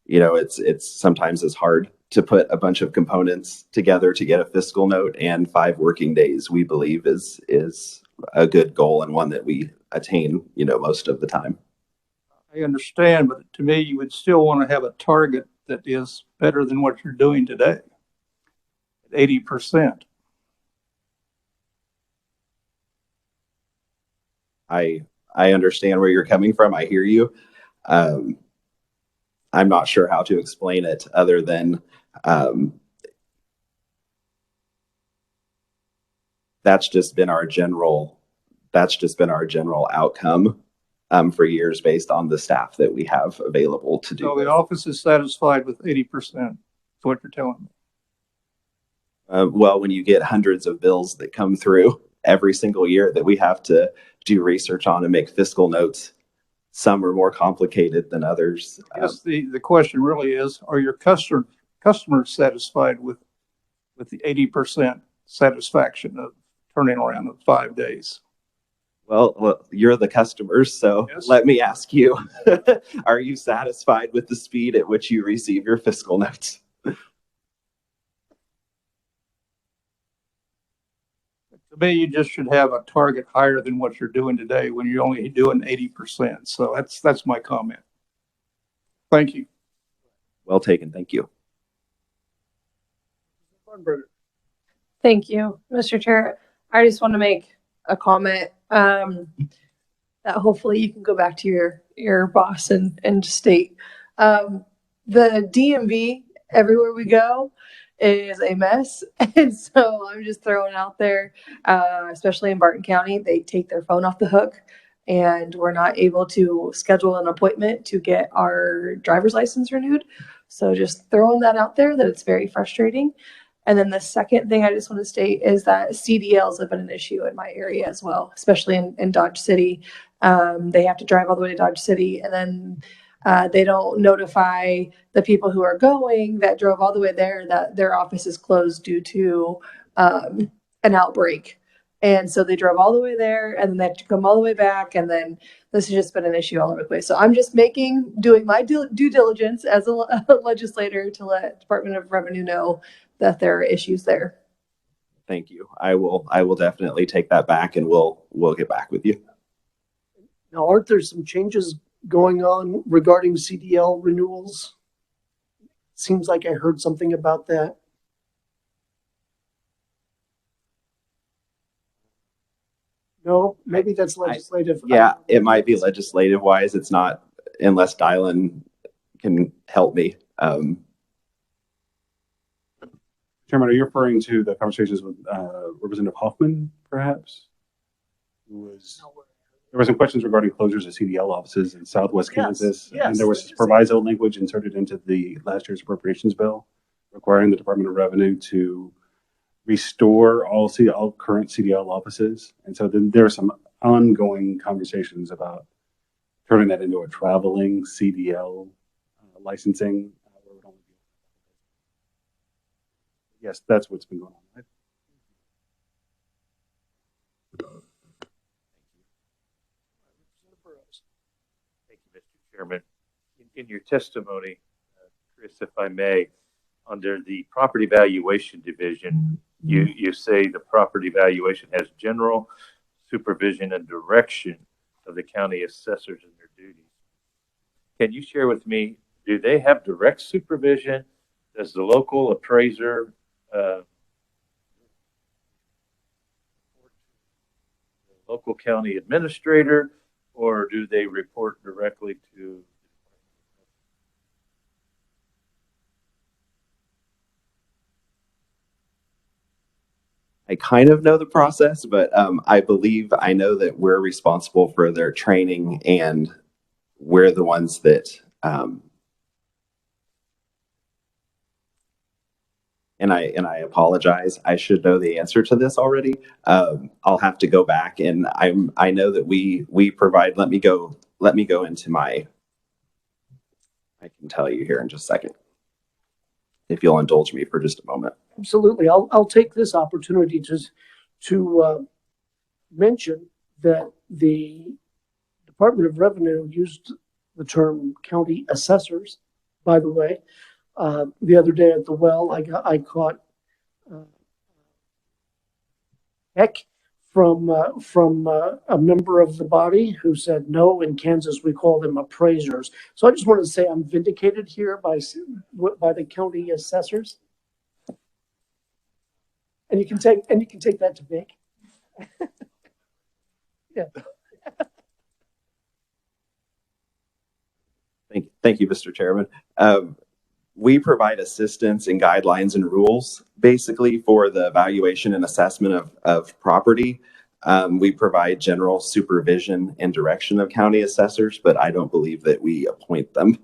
it's sometimes it's hard to put a bunch of components together to get a fiscal note, and 5 working days, we believe, is a good goal, and one that we attain, most of the time. I understand, but to me, you would still want to have a target that is better than what you're doing today, at 80%. I understand where you're coming from. I hear you. I'm not sure how to explain it other than that's just been our general outcome for years, based on the staff that we have available to do. So the office is satisfied with 80%, is what you're telling me. Well, when you get hundreds of bills that come through every single year that we have to do research on and make fiscal notes, some are more complicated than others. I guess the question really is, are your customers satisfied with the 80% satisfaction of turning around in 5 days? Well, you're the customers, so Yes. Let me ask you, are you satisfied with the speed at which you receive your fiscal notes? To me, you just should have a target higher than what you're doing today when you're only doing 80%. So that's my comment. Thank you. Well taken. Thank you. Thank you, Mr. Chair. I just want to make a comment that hopefully you can go back to your boss and state. The DMV, everywhere we go, is a mess. And so I'm just throwing out there, especially in Barton County, they take their phone off the hook, and we're not able to schedule an appointment to get our driver's license renewed. So just throwing that out there, that it's very frustrating. And then the second thing I just want to state is that CDLs have been an issue in my area as well, especially in Dodge City. They have to drive all the way to Dodge City, and then they don't notify the people who are going that drove all the way there that their office is closed due to an outbreak. And so they drove all the way there, and then they have to come all the way back, and then this has just been an issue all over the place. So I'm just doing my due diligence as a legislator to let Department of Revenue know that there are issues there. Thank you. I will definitely take that back, and we'll get back with you. Now, aren't there some changes going on regarding CDL renewals? Seems like I heard something about that. No, maybe that's legislative. Yeah, it might be legislative wise. It's not, unless Dylan can help me. Chairman, are you referring to the conversations with Representative Hoffman, perhaps? There were some questions regarding closures of CDL offices in Southwest Kansas, and there was proviso language inserted into the last year's appropriations bill requiring the Department of Revenue to restore all current CDL offices. And so then there are some ongoing conversations about turning that into a traveling CDL licensing. Yes, that's what's been going on. Right? Thank you, Mr. Chairman. In your testimony, Chris, if I may, under the property valuation division, you say the property valuation has general supervision and direction of the county assessors and their duties. Can you share with me, do they have direct supervision? Does the local appraiser the local county administrator, or do they report directly to? I kind of know the process, but I believe I know that we're responsible for their training, and we're the ones that, and I apologize. I should know the answer to this already. I'll have to go back, and I know that we provide. Let me go into my. I can tell you here in just a second, if you'll indulge me for just a moment. Absolutely. I'll take this opportunity to mention that the Department of Revenue used the term county assessors, by the way. The other day at the well, I caught heck from a member of the body who said, no, in Kansas we call them appraisers. So I just wanted to say I'm vindicated here by the county assessors. And you can take that to Vic. Yeah. Thank you, Mr. Chairman. We provide assistance and guidelines and rules basically for the valuation and assessment of property. We provide general supervision and direction of county assessors, but I don't believe that we appoint them. The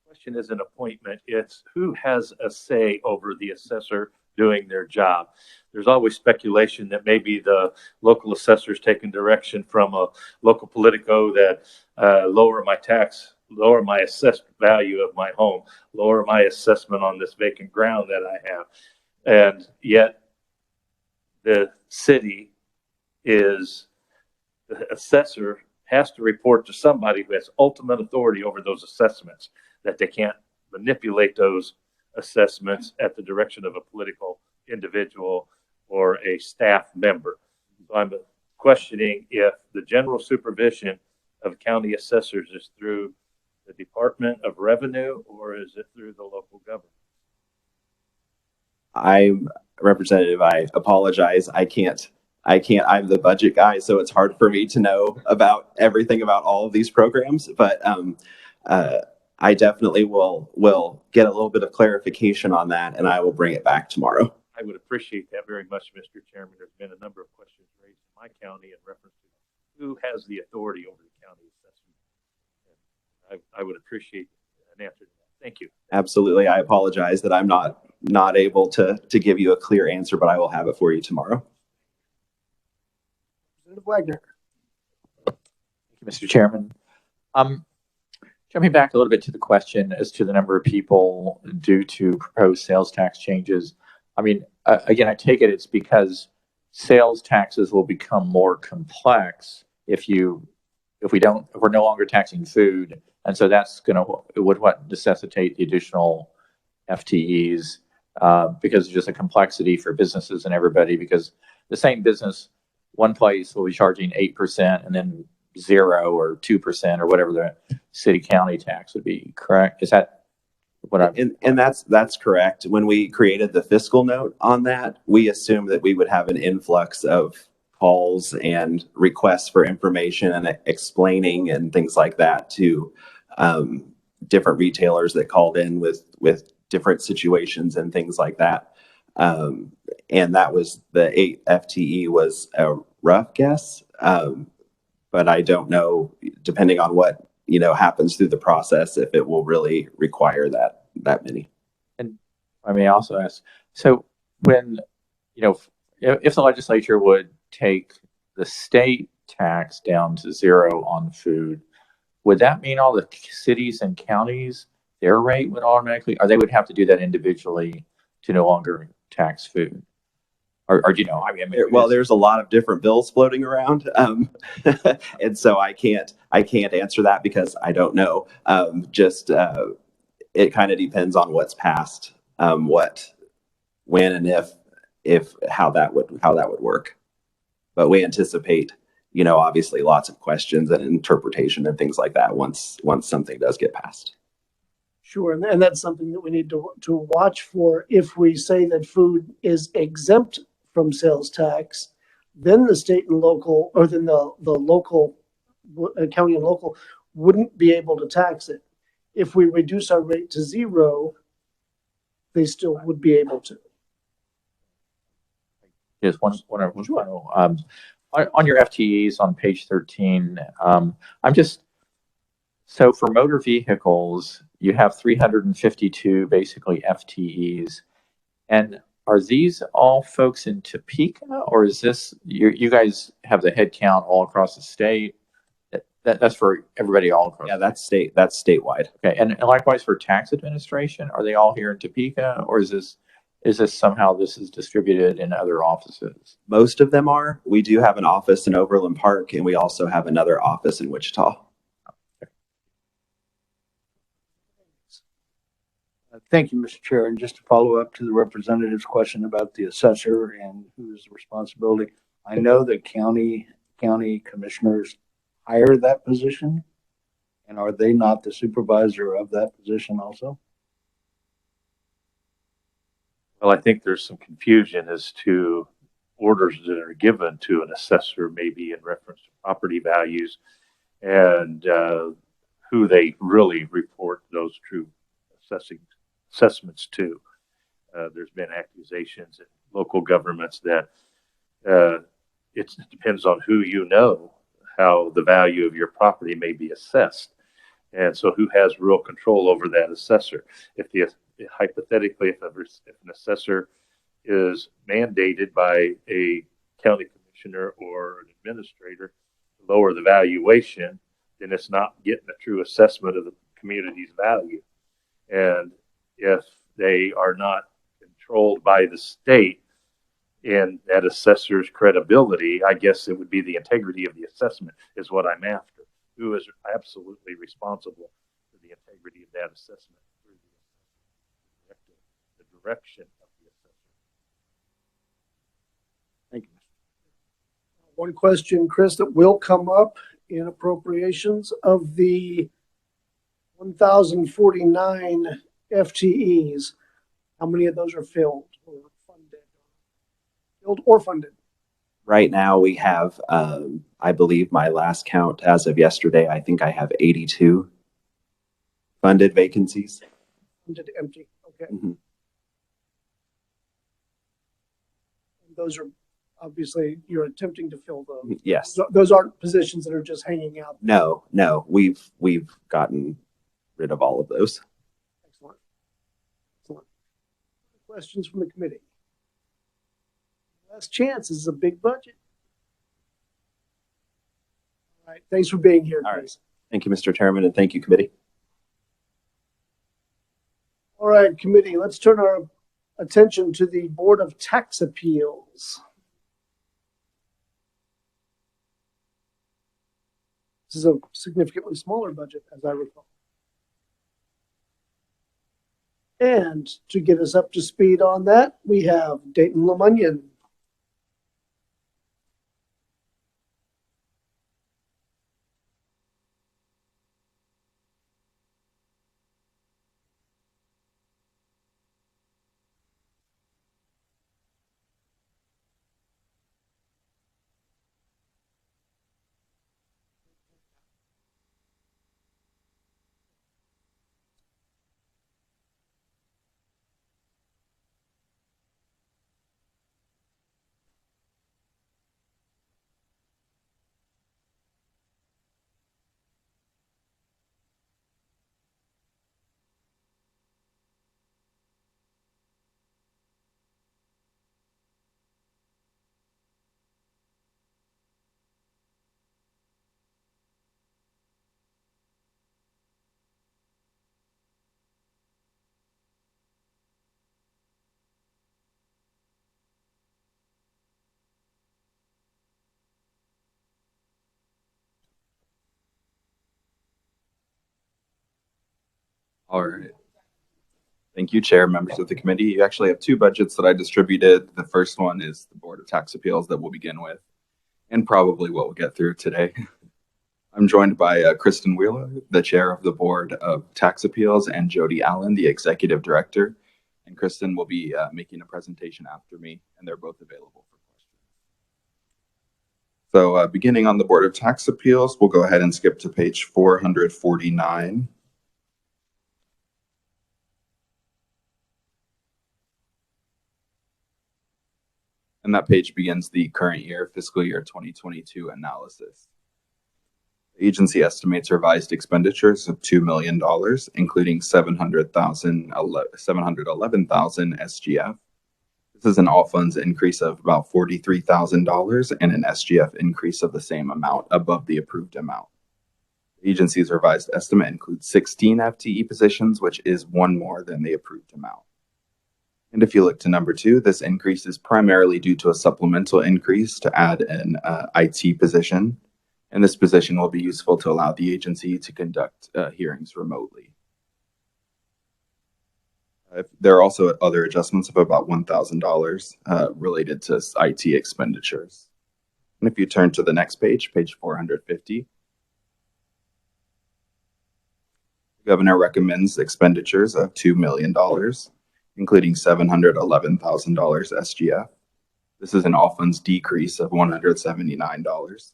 question is an appointment. It's who has a say over the assessor doing their job. There's always speculation that maybe the local assessor's taking direction from a local politico that lower my assessed value of my home, lower my assessment on this vacant ground that I have. And yet the city the assessor has to report to somebody who has ultimate authority over those assessments, that they can't manipulate those assessments at the direction of a political individual or a staff member. So I'm questioning if the general supervision of county assessors is through the Department of Revenue or is it through the local government? Representative, I apologize. I can't, I'm the budget guy, so it's hard for me to know about everything about all of these programs, but I definitely will get a little bit of clarification on that, and I will bring it back tomorrow. I would appreciate that very much, Mr. Chairman. There's been a number of questions raised in my county in reference to who has the authority over the county assessment. I would appreciate an answer to that. Thank you. Absolutely. I apologize that I'm not able to give you a clear answer, but I will have it for you tomorrow. Representative Wagner. Thank you, Mr. Chairman. Jumping back a little bit to the question as to the number of people due to proposed sales tax changes. I mean, again, I take it it's because sales taxes will become more complex if we're no longer taxing food, and so that's would necessitate the additional FTEs because it's just a complexity for businesses and everybody. Because the same business, one place will be charging 8% and then 0 or 2% or whatever the city county tax would be. Correct? Is that what I'm? And that's correct. When we created the fiscal note on that, we assumed that we would have an influx of calls and requests for information and explaining and things like that to different retailers that called in with different situations and things like that. And that was the 8 FTE was a rough guess. But I don't know, depending on what happens through the process, if it will really require that many. And I may also ask, so when if the legislature would take the state tax down to 0 on food, would that mean all the cities and counties, their rate would automatically, or they would have to do that individually to no longer tax food? Or do you know? I mean, well, there's a lot of different bills floating around, and so I can't answer that because I don't know. It kind of depends on what's passed, when, and if how that would work. But we anticipate, obviously lots of questions and interpretation and things like that once something does get passed. Sure, and that's something that we need to watch for. If we say that food is exempt from sales tax, then the state and local, or then the local, county and local, wouldn't be able to tax it. If we reduce our rate to 0, they still would be able to. Just one final, on your FTEs on page 13, so for motor vehicles, you have 352 basically FTEs. And are these all folks in Topeka, or is this, you guys have the head count all across the state? That's for everybody all across. Yeah, that's statewide. Okay, and likewise for tax administration, are they all here in Topeka, or is this somehow this is distributed in other offices? Most of them are. We do have an office in Overland Park, and we also have another office in Wichita. Thank you, Mr. Chair. And just to follow up to the representative's question about the assessor and whose responsibility, I know that county commissioners hire that position. And are they not the supervisor of that position also? Well, I think there's some confusion as to orders that are given to an assessor, maybe in reference to property values, and who they really report those true assessments to. There's been accusations in local governments that it depends on who you know how the value of your property may be assessed. And so who has real control over that assessor? Hypothetically, if an assessor is mandated by a county commissioner or an administrator to lower the valuation, then it's not getting a true assessment of the community's value. And if they are not controlled by the state in that assessor's credibility, I guess it would be the integrity of the assessment is what I'm after. Who is absolutely responsible for the integrity of that assessment through the direction of the assessor. Thank you. One question, Chris, that will come up in appropriations of the 1,049 FTEs. How many of those are filled or funded? Filled or funded? Right now we have, I believe my last count as of yesterday, I think I have 82 funded vacancies. Funded empty, okay. Mm-hmm. Those are obviously, you're attempting to fill those. Yes. So those aren't positions that are just hanging out. No, we've gotten rid of all of those. Excellent. Excellent. Questions from the committee? Last chance. This is a big budget. All right. Thanks for being here, Chris. Right. Thank you, Mr. Chairman, and thank you, committee. All right, committee, let's turn our attention to the Board of Tax Appeals. This is a significantly smaller budget, as I recall. And to get us up to speed on that, we have Dayton Lemunion. All right. Thank you, Chair, members of the committee. You actually have two budgets that I distributed. The first one is the Board of Tax Appeals that we'll begin with, and probably what we'll get through today. I'm joined by Kristen Wheeler, the Chair of the Board of Tax Appeals, and Jody Allen, the Executive Director. And Kristen will be making a presentation after me, and they're both available for questions. So beginning on the Board of Tax Appeals, we'll go ahead and skip to page 449. And that page begins the current year, fiscal year 2022 analysis. The agency estimates revised expenditures of $2 million, including 711,000 SGF. This is an all funds increase of about $43,000 and an SGF increase of the same amount above the approved amount. The agency's revised estimate includes 16 FTE positions, which is one more than the approved amount. And if you look to number 2, this increase is primarily due to a supplemental increase to add an IT position. And this position will be useful to allow the agency to conduct hearings remotely. There are also other adjustments of about $1,000 related to IT expenditures. And if you turn to the next page, page 450, the governor recommends expenditures of $2 million, including $711,000 SGF. This is an all funds decrease of $179.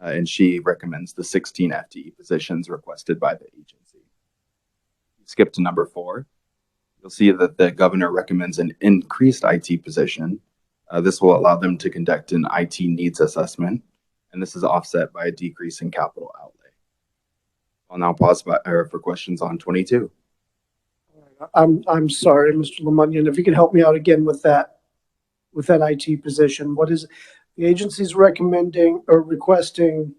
And she recommends the 16 FTE positions requested by the agency. Skip to number 4. You'll see that the governor recommends an increased IT position. This will allow them to conduct an IT needs assessment, and this is offset by a decrease in capital outlay. I'll now pause for questions on 22. I'm sorry, Mr. Lemunion, if you could help me out again with that IT position. What is the agency's recommending or requesting?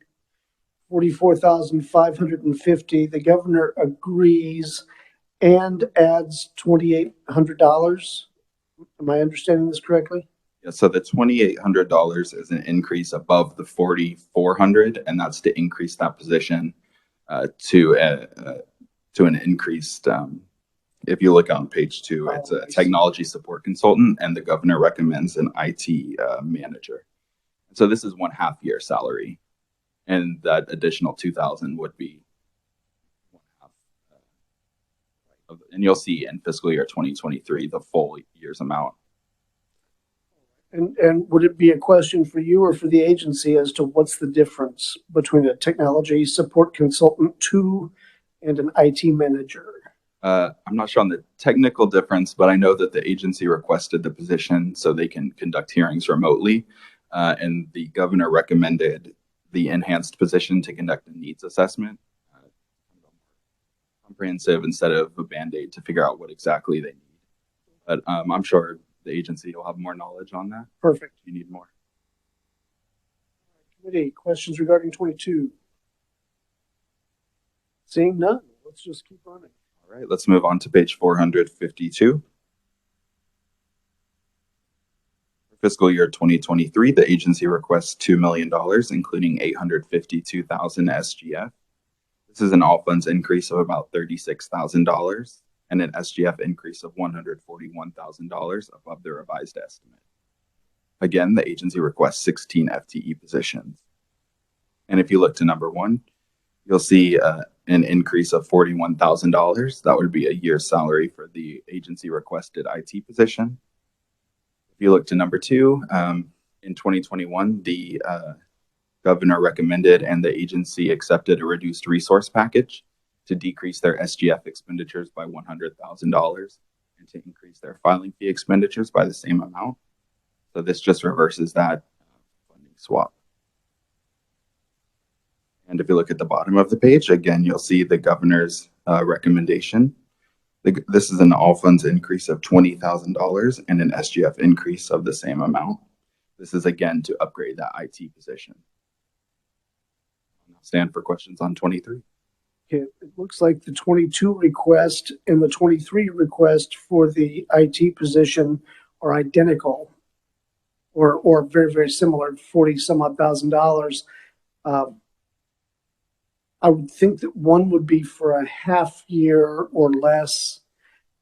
$44,550. The governor agrees and adds $2,800. Am I understanding this correctly? Yeah, so the $2,800 is an increase above the $4,400, and that's to increase that position to an increased. If you look on page 2, it's a technology support consultant, and the governor recommends an IT manager. So this is 1/2 year salary, and that additional $2,000 would be 1/2. And you'll see in fiscal year 2023 the full year's amount. And would it be a question for you or for the agency as to what's the difference between a technology support consultant 2 and an IT manager? I'm not sure on the technical difference, but I know that the agency requested the position so they can conduct hearings remotely. And the governor recommended the enhanced position to conduct a needs assessment, comprehensive instead of a Band-Aid to figure out what exactly they need. But I'm sure the agency will have more knowledge on that. Perfect. You need more. Committee, questions regarding 22? Seeing none, let's just keep running. All right, let's move on to page 452. For fiscal year 2023, the agency requests $2 million, including $852,000 SGF. This is an all funds increase of about $36,000 and an SGF increase of $141,000 above the revised estimate. Again, the agency requests 16 FTE positions. And if you look to number 1, you'll see an increase of $41,000. That would be a year's salary for the agency requested IT position. If you look to number 2, in 2021, the governor recommended and the agency accepted a reduced resource package to decrease their SGF expenditures by $100,000 and to increase their filing fee expenditures by the same amount. So this just reverses that funding swap. And if you look at the bottom of the page, again, you'll see the governor's recommendation. This is an all funds increase of $20,000 and an SGF increase of the same amount. This is again to upgrade that IT position. I'll stand for questions on 23. Okay, it looks like the 22 request and the 23 request for the IT position are identical or very, very similar, 40 some odd $1,000. I would think that one would be for a half year or less.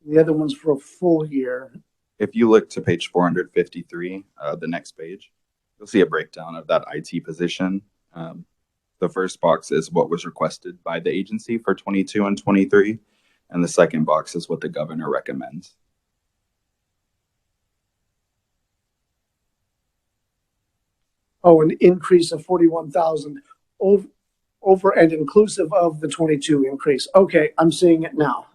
The other one's for a full year. If you look to page 453, the next page, you'll see a breakdown of that IT position. The first box is what was requested by the agency for 22 and 23, and the second box is what the governor recommends. Oh, an increase of 41,000 over and inclusive of the 22 increase. Okay, I'm seeing it now.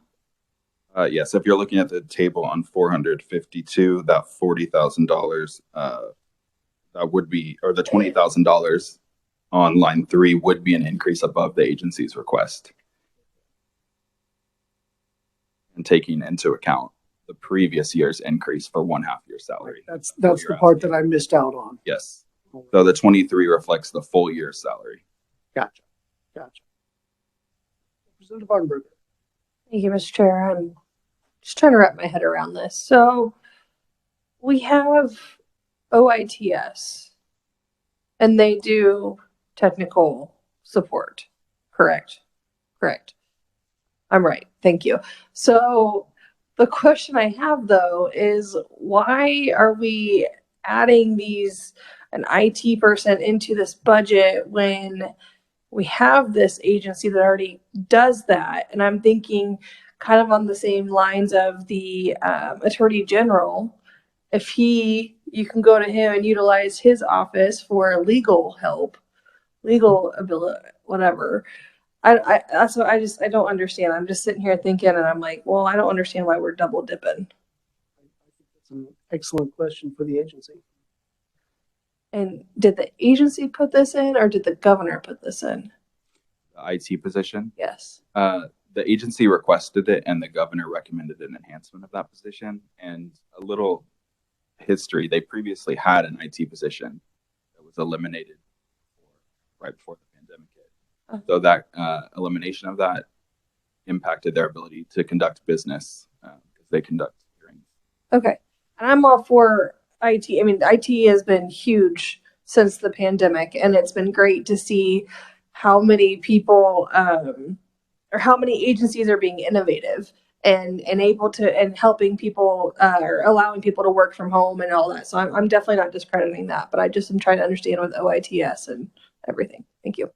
Yes, if you're looking at the table on 452, that $40,000, that would be, or the $20,000 on line 3 would be an increase above the agency's request. And taking into account the previous year's increase for 1/2 year salary. That's the part that I missed out on. Yes. So the 23 reflects the full year's salary. Gotcha. Representative Bartenberger. Thank you, Mr. Chair. I'm just trying to wrap my head around this. So we have OITS and they do technical support, correct? Correct. I'm right. Thank you. So the question I have though is why are we adding an IT person into this budget when we have this agency that already does that? And I'm thinking kind of on the same lines of the Attorney General. If you can go to him and utilize his office for legal help, legal ability, whatever. That's what I don't understand. I'm just sitting here thinking, and I'm like, well, I don't understand why we're double dipping. That's an excellent question for the agency. And did the agency put this in, or did the governor put this in? The IT position. Yes. The agency requested it, and the governor recommended an enhancement of that position. And a little history: they previously had an IT position that was eliminated right before the pandemic hit. So that elimination of that impacted their ability to conduct business because they conduct hearings. Okay, and I'm all for IT. I mean, IT has been huge since the pandemic, and it's been great to see how many people or how many agencies are being innovative and able to and helping people or allowing people to work from home and all that. So I'm definitely not discrediting that, but I just am trying to understand with OITS and everything. Thank you.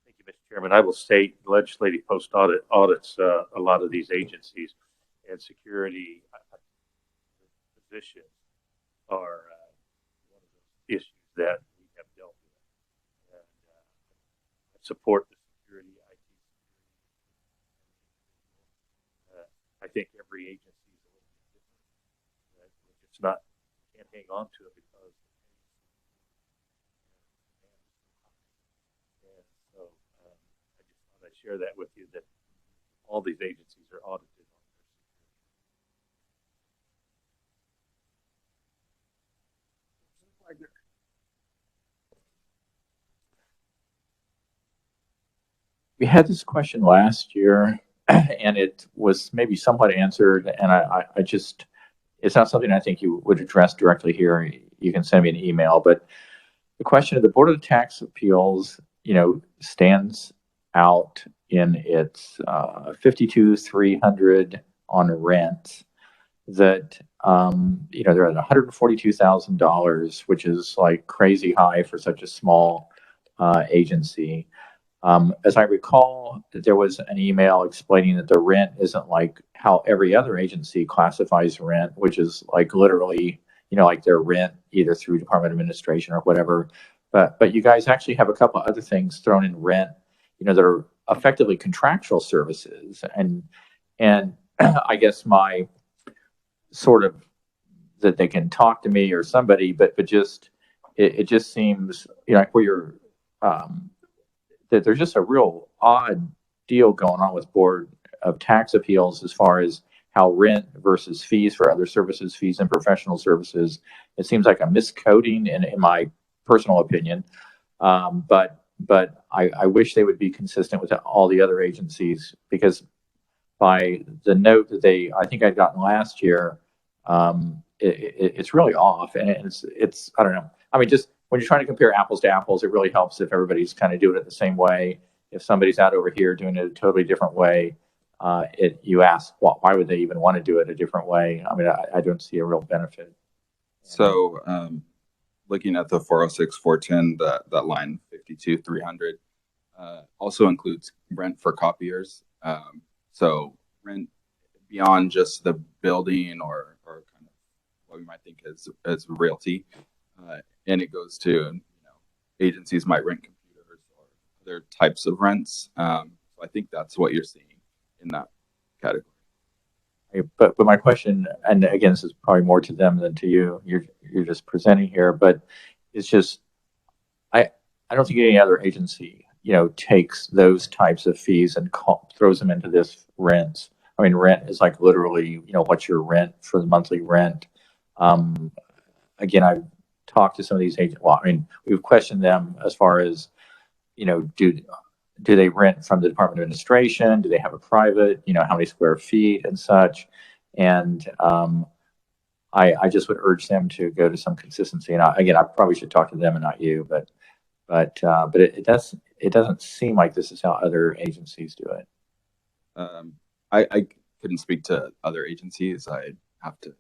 Thank you, Mr. Chairman. I will state legislative post-audit audits a lot of these agencies, and security positions are one of those issues that we have dealt with. And I support the security, IT security. I think every agency is a little bit different. It's not, can't hang on to it because and so I just thought I'd share that with you, that all these agencies are audited on their security. We had this question last year, and it was maybe somewhat answered, and I just, it's not something I think you would address directly here. You can send me an email, but the question of the Board of Tax Appeals, stands out in its 52,300 on rent that, they're at $142,000, which is like crazy high for such a small agency. As I recall, there was an email explaining that the rent isn't like how every other agency classifies rent, which is like literally, like their rent either through Department of Administration or whatever. But you guys actually have a couple of other things thrown in rent, that are effectively contractual services. And I guess my sort of that they can talk to me or somebody, but just it just seems, like where you're that there's just a real odd deal going on with Board of Tax Appeals as far as how rent versus fees for other services, fees and professional services. It seems like a miscoding in my personal opinion. But I wish they would be consistent with all the other agencies, because by the note that I think I'd gotten last year, it's really off, and it's I don't know. I mean, just when you're trying to compare apples to apples, it really helps if everybody's kind of doing it the same way. If somebody's out over here doing it a totally different way, you ask, why would they even want to do it a different way? I mean, I don't see a real benefit. So, looking at the 406, 410, that line 52,300 also includes rent for copiers. So rent beyond just the building or kind of what we might think as realty, and it goes to agencies might rent computers or other types of rents. So I think that's what you're seeing in that category. But my question, and again, this is probably more to them than to you. You're just presenting here, but it's just I don't think any other agency takes those types of fees and throws them into this rent. I mean, rent is like literally what's your rent for the monthly rent. Again, I've talked to some of these agents. Well, I mean, we've questioned them as far as do they rent from the Department of Administration? Do they have a private, how many square feet and such? And I just would urge them to go to some consistency. And again, I probably should talk to them and not you, but it doesn't seem like this is how other agencies do it. I couldn't speak to other agencies. I'd have to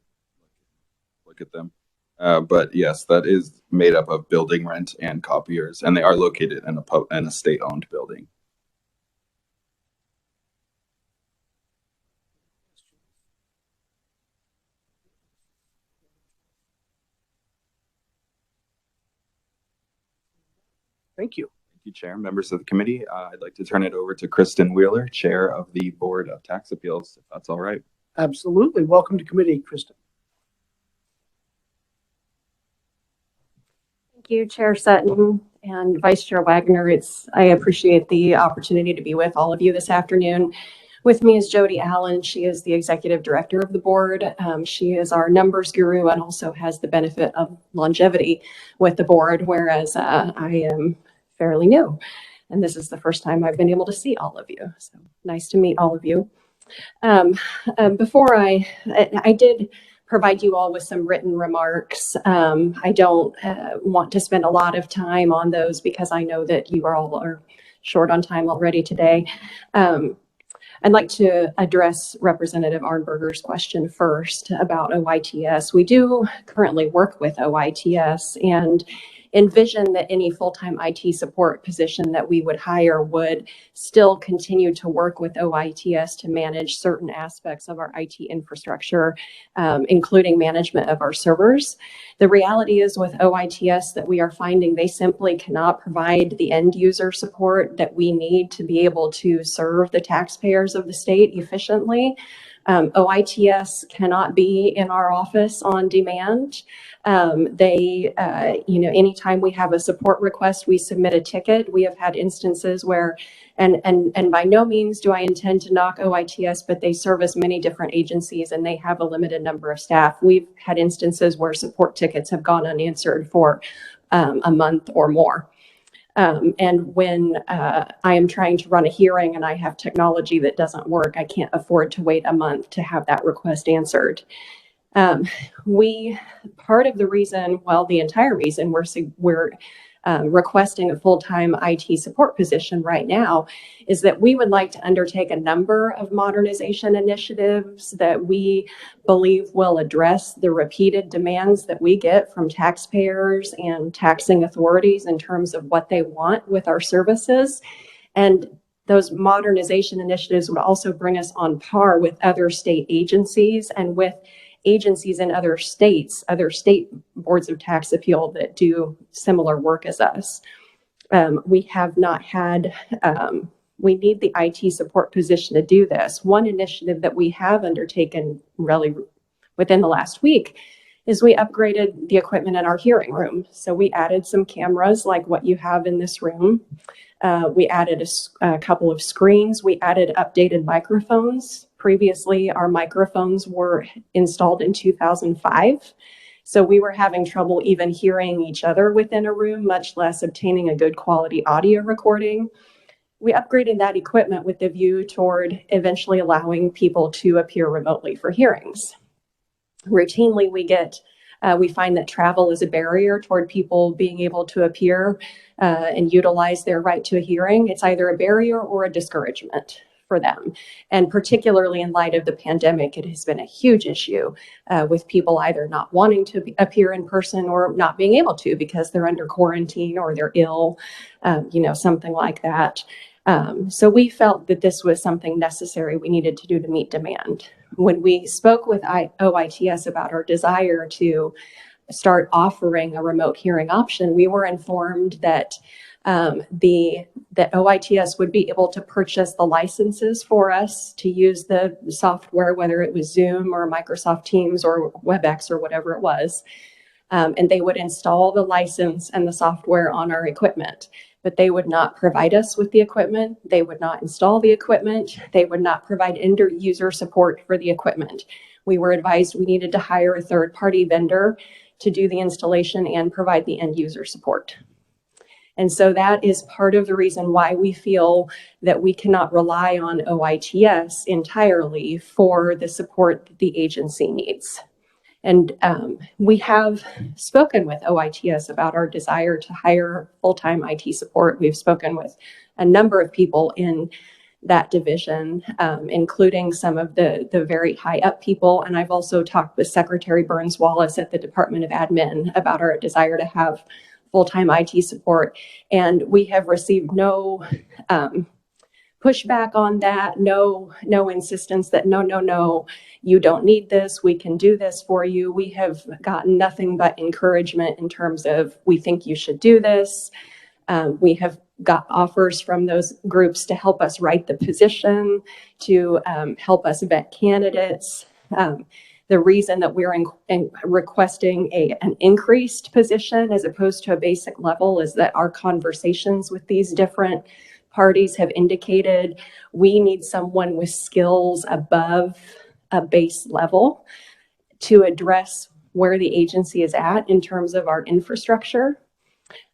look at them. But yes, that is made up of building rent and copiers, and they are located in a state-owned building. Thank you. Thank you, Chair. Members of the committee, I'd like to turn it over to Kristen Wheeler, Chair of the Board of Tax Appeals, if that's all right. Absolutely. Welcome to committee, Kristen. Thank you, Chair Sutton and Vice Chair Wagner. I appreciate the opportunity to be with all of you this afternoon. With me is Jody Allen. She is the Executive Director of the board. She is our numbers guru and also has the benefit of longevity with the board, whereas I am fairly new. And this is the first time I've been able to see all of you. So nice to meet all of you. Before I did provide you all with some written remarks. I don't want to spend a lot of time on those because I know that you all are short on time already today. I'd like to address Representative Arnberger's question first about OITS. We do currently work with OITS and envision that any full-time IT support position that we would hire would still continue to work with OITS to manage certain aspects of our IT infrastructure, including management of our servers. The reality is with OITS that we are finding they simply cannot provide the end user support that we need to be able to serve the taxpayers of the state efficiently. OITS cannot be in our office on demand. Anytime we have a support request, we submit a ticket. We have had instances where, and by no means do I intend to knock OITS, but they service many different agencies and they have a limited number of staff. We've had instances where support tickets have gone unanswered for a month or more. And when I am trying to run a hearing and I have technology that doesn't work, I can't afford to wait a month to have that request answered. Part of the reason, well, the entire reason we're requesting a full-time IT support position right now is that we would like to undertake a number of modernization initiatives that we believe will address the repeated demands that we get from taxpayers and taxing authorities in terms of what they want with our services. And those modernization initiatives would also bring us on par with other state agencies and with agencies in other state boards of tax appeal that do similar work as us. We have not had, we need the IT support position to do this. One initiative that we have undertaken really within the last week is we upgraded the equipment in our hearing room. So we added some cameras like what you have in this room. We added a couple of screens. We added updated microphones. Previously, our microphones were installed in 2005. So we were having trouble even hearing each other within a room, much less obtaining a good quality audio recording. We upgraded that equipment with the view toward eventually allowing people to appear remotely for hearings. Routinely, we find that travel is a barrier toward people being able to appear and utilize their right to a hearing. It's either a barrier or a discouragement for them. And particularly in light of the pandemic, it has been a huge issue with people either not wanting to appear in person or not being able to because they're under quarantine or they're ill, something like that. So we felt that this was something necessary we needed to do to meet demand. When we spoke with OITS about our desire to start offering a remote hearing option, we were informed that that OITS would be able to purchase the licenses for us to use the software, whether it was Zoom or Microsoft Teams or WebEx or whatever it was. And they would install the license and the software on our equipment, but they would not provide us with the equipment. They would not install the equipment. They would not provide end user support for the equipment. We were advised we needed to hire a third-party vendor to do the installation and provide the end user support. And so that is part of the reason why we feel that we cannot rely on OITS entirely for the support that the agency needs. And we have spoken with OITS about our desire to hire full-time IT support. We've spoken with a number of people in that division, including some of the very high up people. And I've also talked with Secretary Burns Wallace at the Department of Admin about our desire to have full-time IT support. And we have received no pushback on that, no insistence that no, you don't need this, we can do this for you. We have gotten nothing but encouragement in terms of, we think you should do this. We have got offers from those groups to help us write the position, to help us vet candidates. The reason that we're requesting an increased position as opposed to a basic level is that our conversations with these different parties have indicated we need someone with skills above a base level to address where the agency is at in terms of our infrastructure.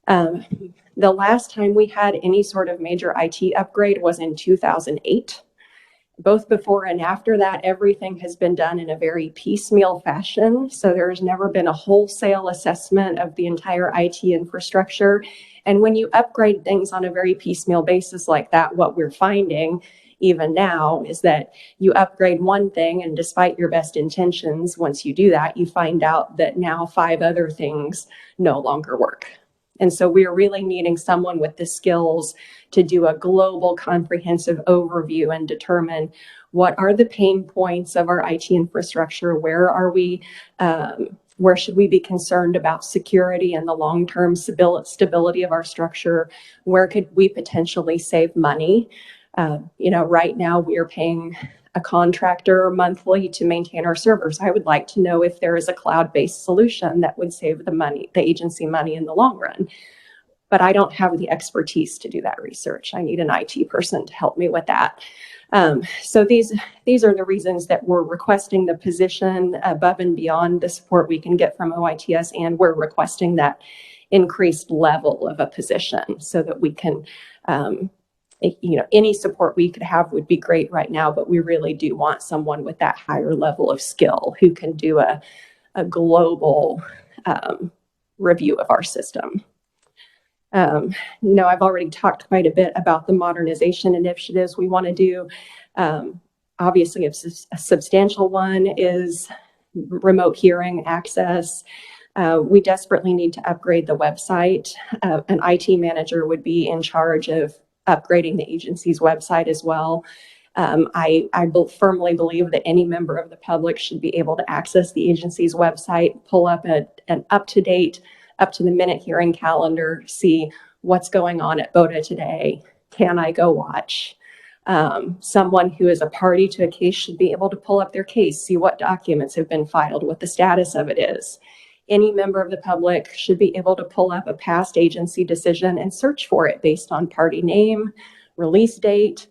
The last time we had any sort of major IT upgrade was in 2008. Both before and after that, everything has been done in a very piecemeal fashion. So there's never been a wholesale assessment of the entire IT infrastructure. And when you upgrade things on a very piecemeal basis like that, what we're finding even now is that you upgrade one thing, and despite your best intentions, once you do that, you find out that now 5 other things no longer work. And so we're really needing someone with the skills to do a global comprehensive overview and determine what are the pain points of our IT infrastructure, where should we be concerned about security and the long-term stability of our structure, where could we potentially save money. Right now we are paying a contractor monthly to maintain our servers. I would like to know if there is a cloud-based solution that would save the agency money in the long run. But I don't have the expertise to do that research. I need an IT person to help me with that. So these are the reasons that we're requesting the position above and beyond the support we can get from OITS, and we're requesting that increased level of a position so that we can any support we could have would be great right now, but we really do want someone with that higher level of skill who can do a global review of our system. I've already talked quite a bit about the modernization initiatives we want to do. Obviously, a substantial one is remote hearing access. We desperately need to upgrade the website. An IT manager would be in charge of upgrading the agency's website as well. I firmly believe that any member of the public should be able to access the agency's website, pull up an up-to-date, up-to-the-minute hearing calendar, see what's going on at BOTA today. Can I go watch? Someone who is a party to a case should be able to pull up their case, see what documents have been filed, what the status of it is. Any member of the public should be able to pull up a past agency decision and search for it based on party name, release date,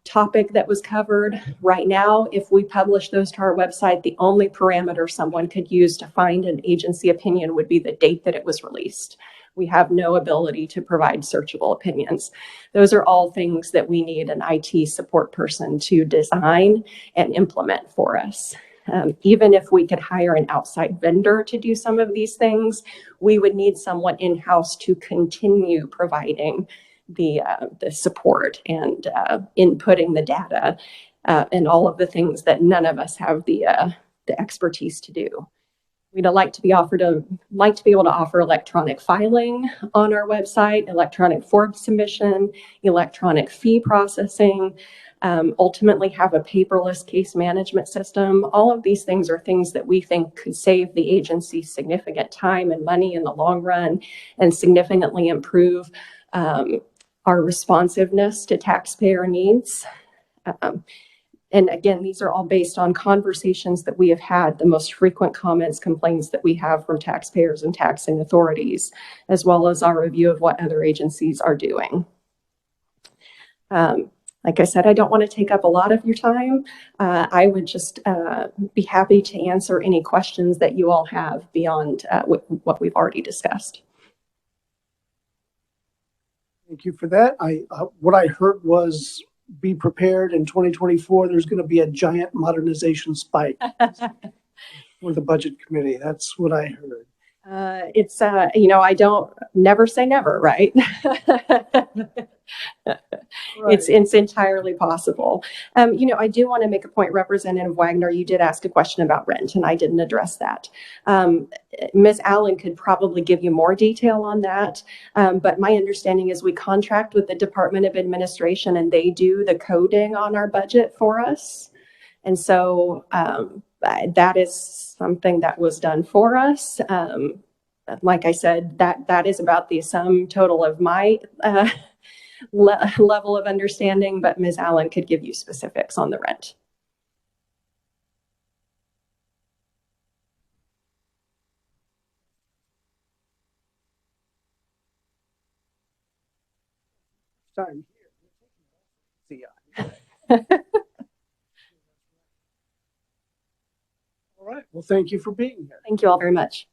topic that was covered. Right now, if we publish those to our website, the only parameter someone could use to find an agency opinion would be the date that it was released. We have no ability to provide searchable opinions. Those are all things that we need an IT support person to design and implement for us. Even if we could hire an outside vendor to do some of these things, we would need someone in-house to continue providing the support and inputting the data and all of the things that none of us have the expertise to do. We'd like to be able to offer electronic filing on our website, electronic form submission, electronic fee processing. ultimately have a paperless case management system. All of these things are things that we think could save the agency significant time and money in the long run and significantly improve our responsiveness to taxpayer needs. And again, these are all based on conversations that we have had, the most frequent comments, complaints that we have from taxpayers and taxing authorities, as well as our review of what other agencies are doing. Like I said, I don't want to take up a lot of your time. I would just be happy to answer any questions that you all have beyond what we've already discussed. Thank you for that. What I heard was be prepared in 2024. There's going to be a giant modernization spike for the budget committee. That's what I heard. It's, I don't never say never, right? It's entirely possible. I do want to make a point, Representative Wagner, you did ask a question about rent and I didn't address that. Ms. Allen could probably give you more detail on that. But my understanding is we contract with the Department of Administration and they do the coding on our budget for us. And so that is something that was done for us. Like I said, that is about the sum total of my level of understanding, but Ms. Allen could give you specifics on the rent. Time here. All right. Well, thank you for being here. Thank you all very much.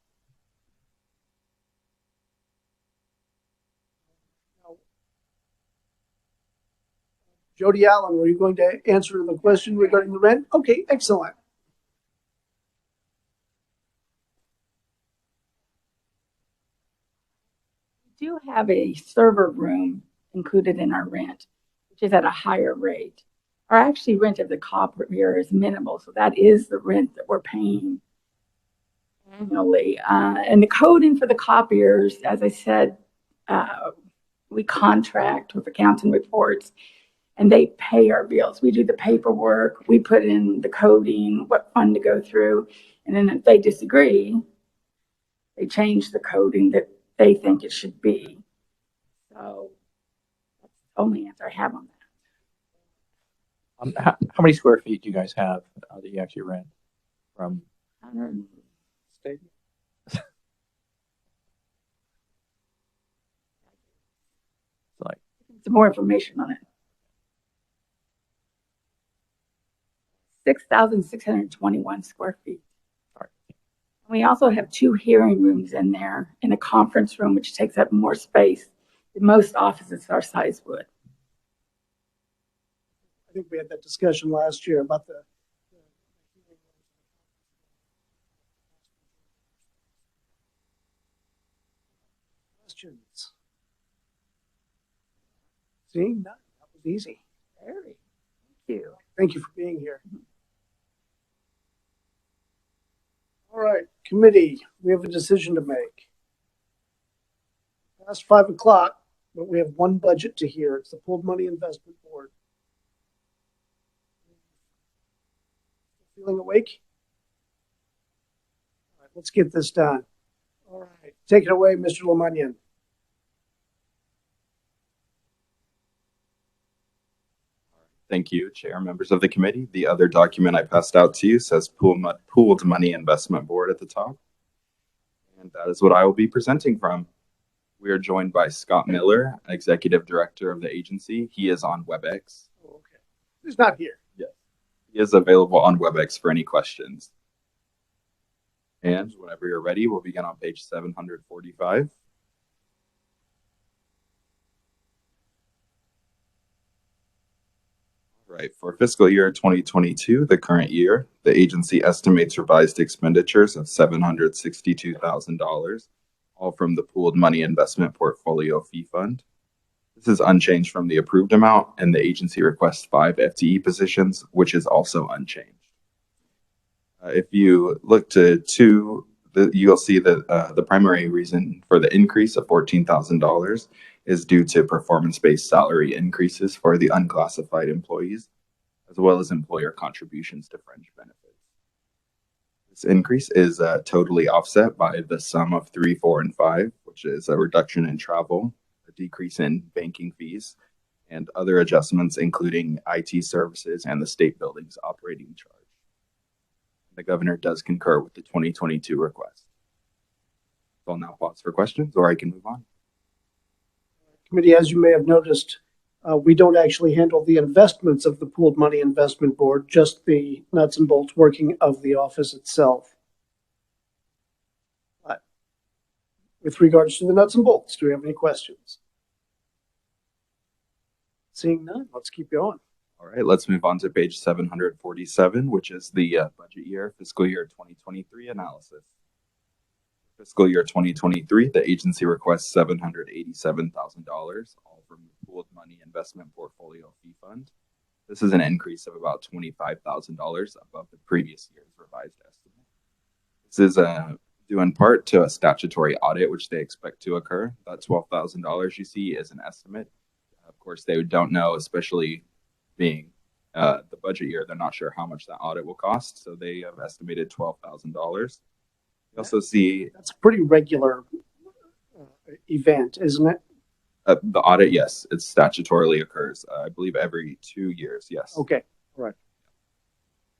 Jody Allen, were you going to answer the question regarding the rent? Okay, excellent. We do have a server room included in our rent, which is at a higher rate. Our actually rent of the copier is minimal, so that is the rent that we're paying annually. And the coding for the copiers, as I said, we contract with accounting reports and they pay our bills. We do the paperwork, we put in the coding, what fund to go through, and then if they disagree, they change the coding that they think it should be. So that's the only answer I have on that. How many square feet do you guys have that you actually rent from? 100. Like Some more information on it. 6,621 square feet. Sorry. We also have 2 hearing rooms in there and a conference room, which takes up more space than most offices our size would. I think we had that discussion last year about the questions. See, no, that was easy. Very. Thank you. Thank you for being here. All right, committee, we have a decision to make. Past 5 o'clock, but we have one budget to hear. It's the Pooled Money Investment Board. Feeling awake? All right, let's get this done. All right, take it away, Mr. Lemunian. Thank you, Chair, members of the committee. The other document I passed out to you says Pooled Money Investment Board at the top. And that is what I will be presenting from. We are joined by Scott Miller, Executive Director of the agency. He is on WebEx. Oh, okay. He's not here. Yes. He is available on WebEx for any questions. And whenever you're ready, we'll begin on page 745. Right. For fiscal year 2022, the current year, the agency estimates revised expenditures of $762,000, all from the Pooled Money Investment Portfolio Fee Fund. This is unchanged from the approved amount, and the agency requests 5 FTE positions, which is also unchanged. If you look to 2, you'll see that the primary reason for the increase of $14,000 is due to performance-based salary increases for the unclassified employees. as well as employer contributions to fringe benefits. This increase is totally offset by the sum of 3, 4, and 5, which is a reduction in travel, a decrease in banking fees, and other adjustments, including IT services and the state building's operating charge. The governor does concur with the 2022 request. So I'll now pause for questions, or I can move on. Committee, as you may have noticed, we don't actually handle the investments of the Pooled Money Investment Board, just the nuts and bolts working of the office itself. With regards to the nuts and bolts, do we have any questions? Seeing none, let's keep going. All right, let's move on to page 747, which is the budget year, fiscal year 2023 analysis. Fiscal year 2023, the agency requests $787,000, all from the Pooled Money Investment Portfolio Fee Fund. This is an increase of about $25,000 above the previous year's revised estimate. This is due in part to a statutory audit, which they expect to occur. That $12,000 you see is an estimate. Of course, they don't know, especially being the budget year, they're not sure how much that audit will cost, so they have estimated $12,000. You also see that's a pretty regular event, isn't it? The audit, yes, it statutorily occurs. I believe every 2 years, yes. Okay, all right.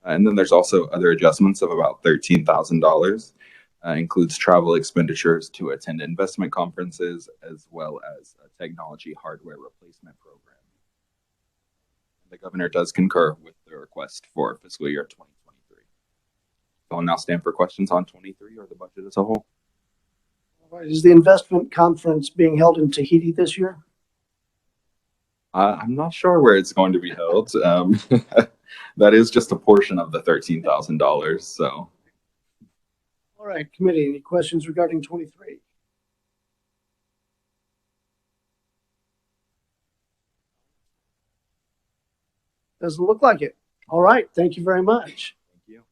And then there's also other adjustments of about $13,000. Includes travel expenditures to attend investment conferences, as well as a technology hardware replacement program. The governor does concur with the request for fiscal year 2023. So I'll now stand for questions on 23 or the budget as a whole. All right. Is the investment conference being held in Tahiti this year? I'm not sure where it's going to be held. That is just a portion of the $13,000. So. All right, committee, any questions regarding 23? Doesn't look like it. All right, thank you very much. Thank you.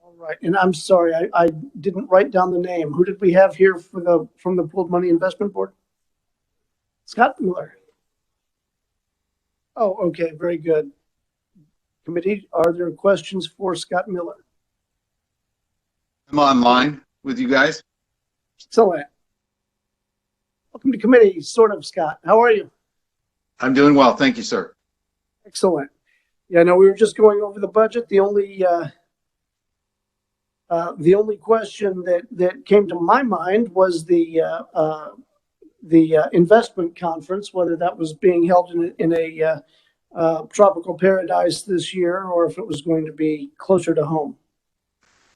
All right, and I'm sorry, I didn't write down the name. Who did we have here for from the Pooled Money Investment Board? Scott Miller. Oh, okay, very good. Committee, are there questions for Scott Miller? I'm online with you guys. Excellent. Welcome to committee, sort of, Scott. How are you? I'm doing well. Thank you, sir. Excellent. Yeah, no, we were just going over the budget. The only question that came to my mind was the investment conference, whether that was being held in a tropical paradise this year, or if it was going to be closer to home.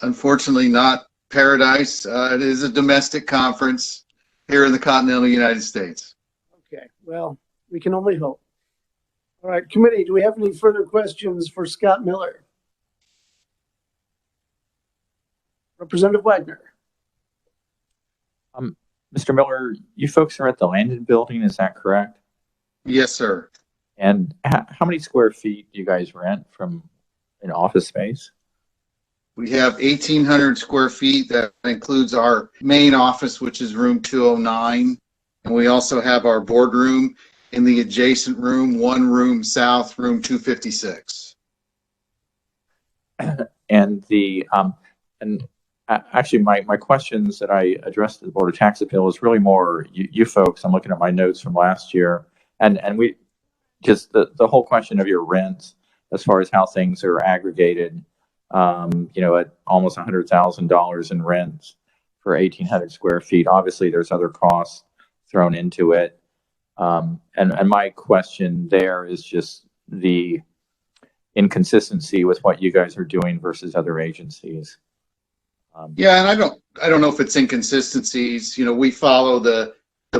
Unfortunately, not paradise. It is a domestic conference here in the continental United States. Okay, well, we can only hope. All right, committee, do we have any further questions for Scott Miller? Representative Wagner. Mr. Miller, you folks are at the Landon building, is that correct? Yes, sir. And how many square feet do you guys rent from an office space? We have 1,800 square feet. That includes our main office, which is room 209. And we also have our boardroom in the adjacent room, one room south, room 256. And actually, my questions that I addressed to the Board of Tax Appeal is really more you folks. I'm looking at my notes from last year, and we just the whole question of your rents as far as how things are aggregated. At almost $100,000 in rents for 1,800 square feet. Obviously, there's other costs thrown into it. And my question there is just the inconsistency with what you guys are doing versus other agencies. Yeah, and I don't know if it's inconsistencies. We follow the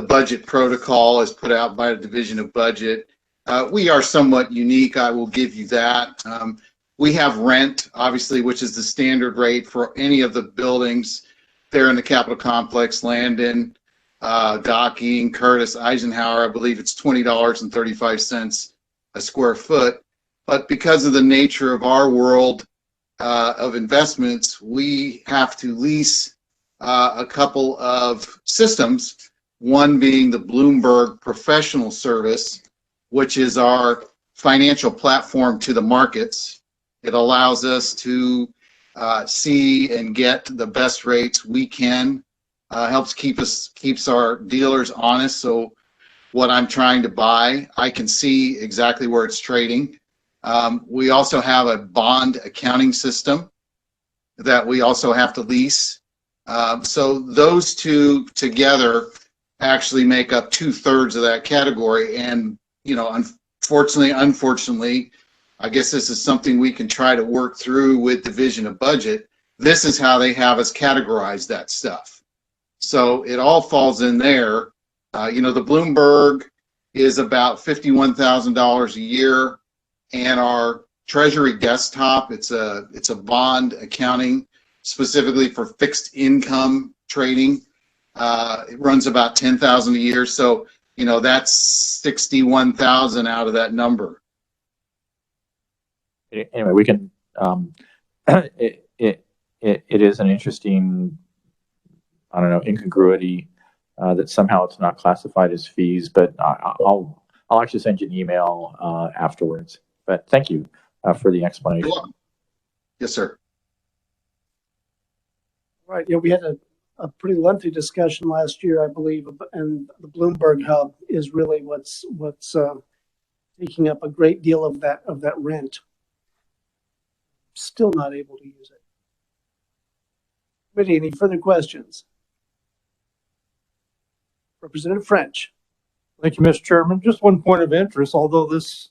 budget protocol as put out by the Division of Budget. We are somewhat unique, I will give you that. We have rent, obviously, which is the standard rate for any of the buildings there in the Capitol Complex, Landon, Docking, Curtis, Eisenhower. I believe it's $20.35 a square foot. But because of the nature of our world of investments, we have to lease a couple of systems, one being the Bloomberg Professional Service, which is our financial platform to the markets. It allows us to see and get the best rates we can. Helps keeps our dealers honest. So what I'm trying to buy, I can see exactly where it's trading. We also have a bond accounting system that we also have to lease. So those two together actually make up 2/3 of that category. And, unfortunately, I guess this is something we can try to work through with Division of Budget. This is how they have us categorize that stuff. So it all falls in there. The Bloomberg is about $51,000 a year, and our Treasury desktop, it's a bond accounting specifically for fixed income trading. It runs about $10,000 a year, so that's $61,000 out of that number. Anyway, we can. It is an interesting, I don't know, incongruity that somehow it's not classified as fees, but I'll actually send you an email afterwards. But thank you for the explanation. Yes, sir. Right. Yeah, we had a pretty lengthy discussion last year, I believe, and the Bloomberg Hub is really what's taking up a great deal of that rent. Still not able to use it. Committee, any further questions? Representative French. Thank you, Mr. Chairman. Just one point of interest, although this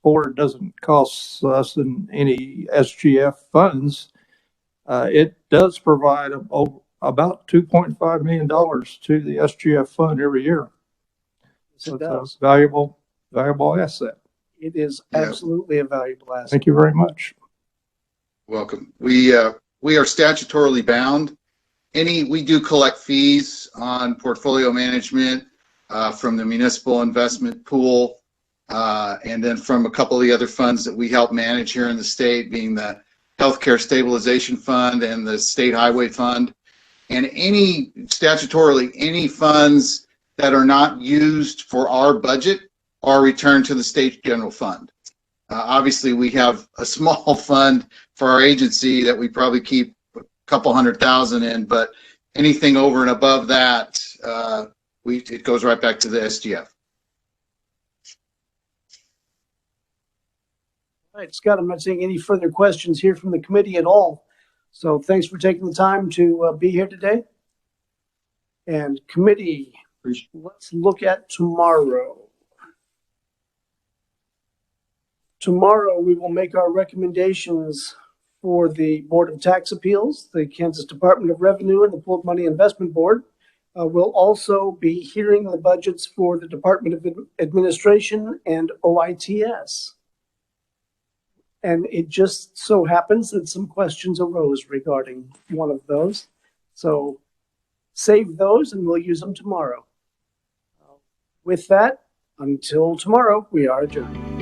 board doesn't cost us any SGF funds, it does provide about $2.5 million to the SGF fund every year. So it's a valuable asset. It is absolutely a valuable asset. Thank you very much. Welcome. We are statutorily bound. We do collect fees on portfolio management from the municipal investment pool, and then from a couple of the other funds that we help manage here in the state, being the Healthcare Stabilization Fund and the State Highway Fund. And statutorily, any funds that are not used for our budget are returned to the state general fund. Obviously, we have a small fund for our agency that we probably keep a couple $100,000 in, but anything over and above that, it goes right back to the SGF. All right, Scott, I'm not seeing any further questions here from the committee at all. So thanks for taking the time to be here today. And committee, let's look at tomorrow. Tomorrow, we will make our recommendations for the Board of Tax Appeals, the Kansas Department of Revenue, and the Pooled Money Investment Board. We'll also be hearing the budgets for the Department of Administration and OITS. And it just so happens that some questions arose regarding one of those. So save those and we'll use them tomorrow. With that, until tomorrow, we are adjourned.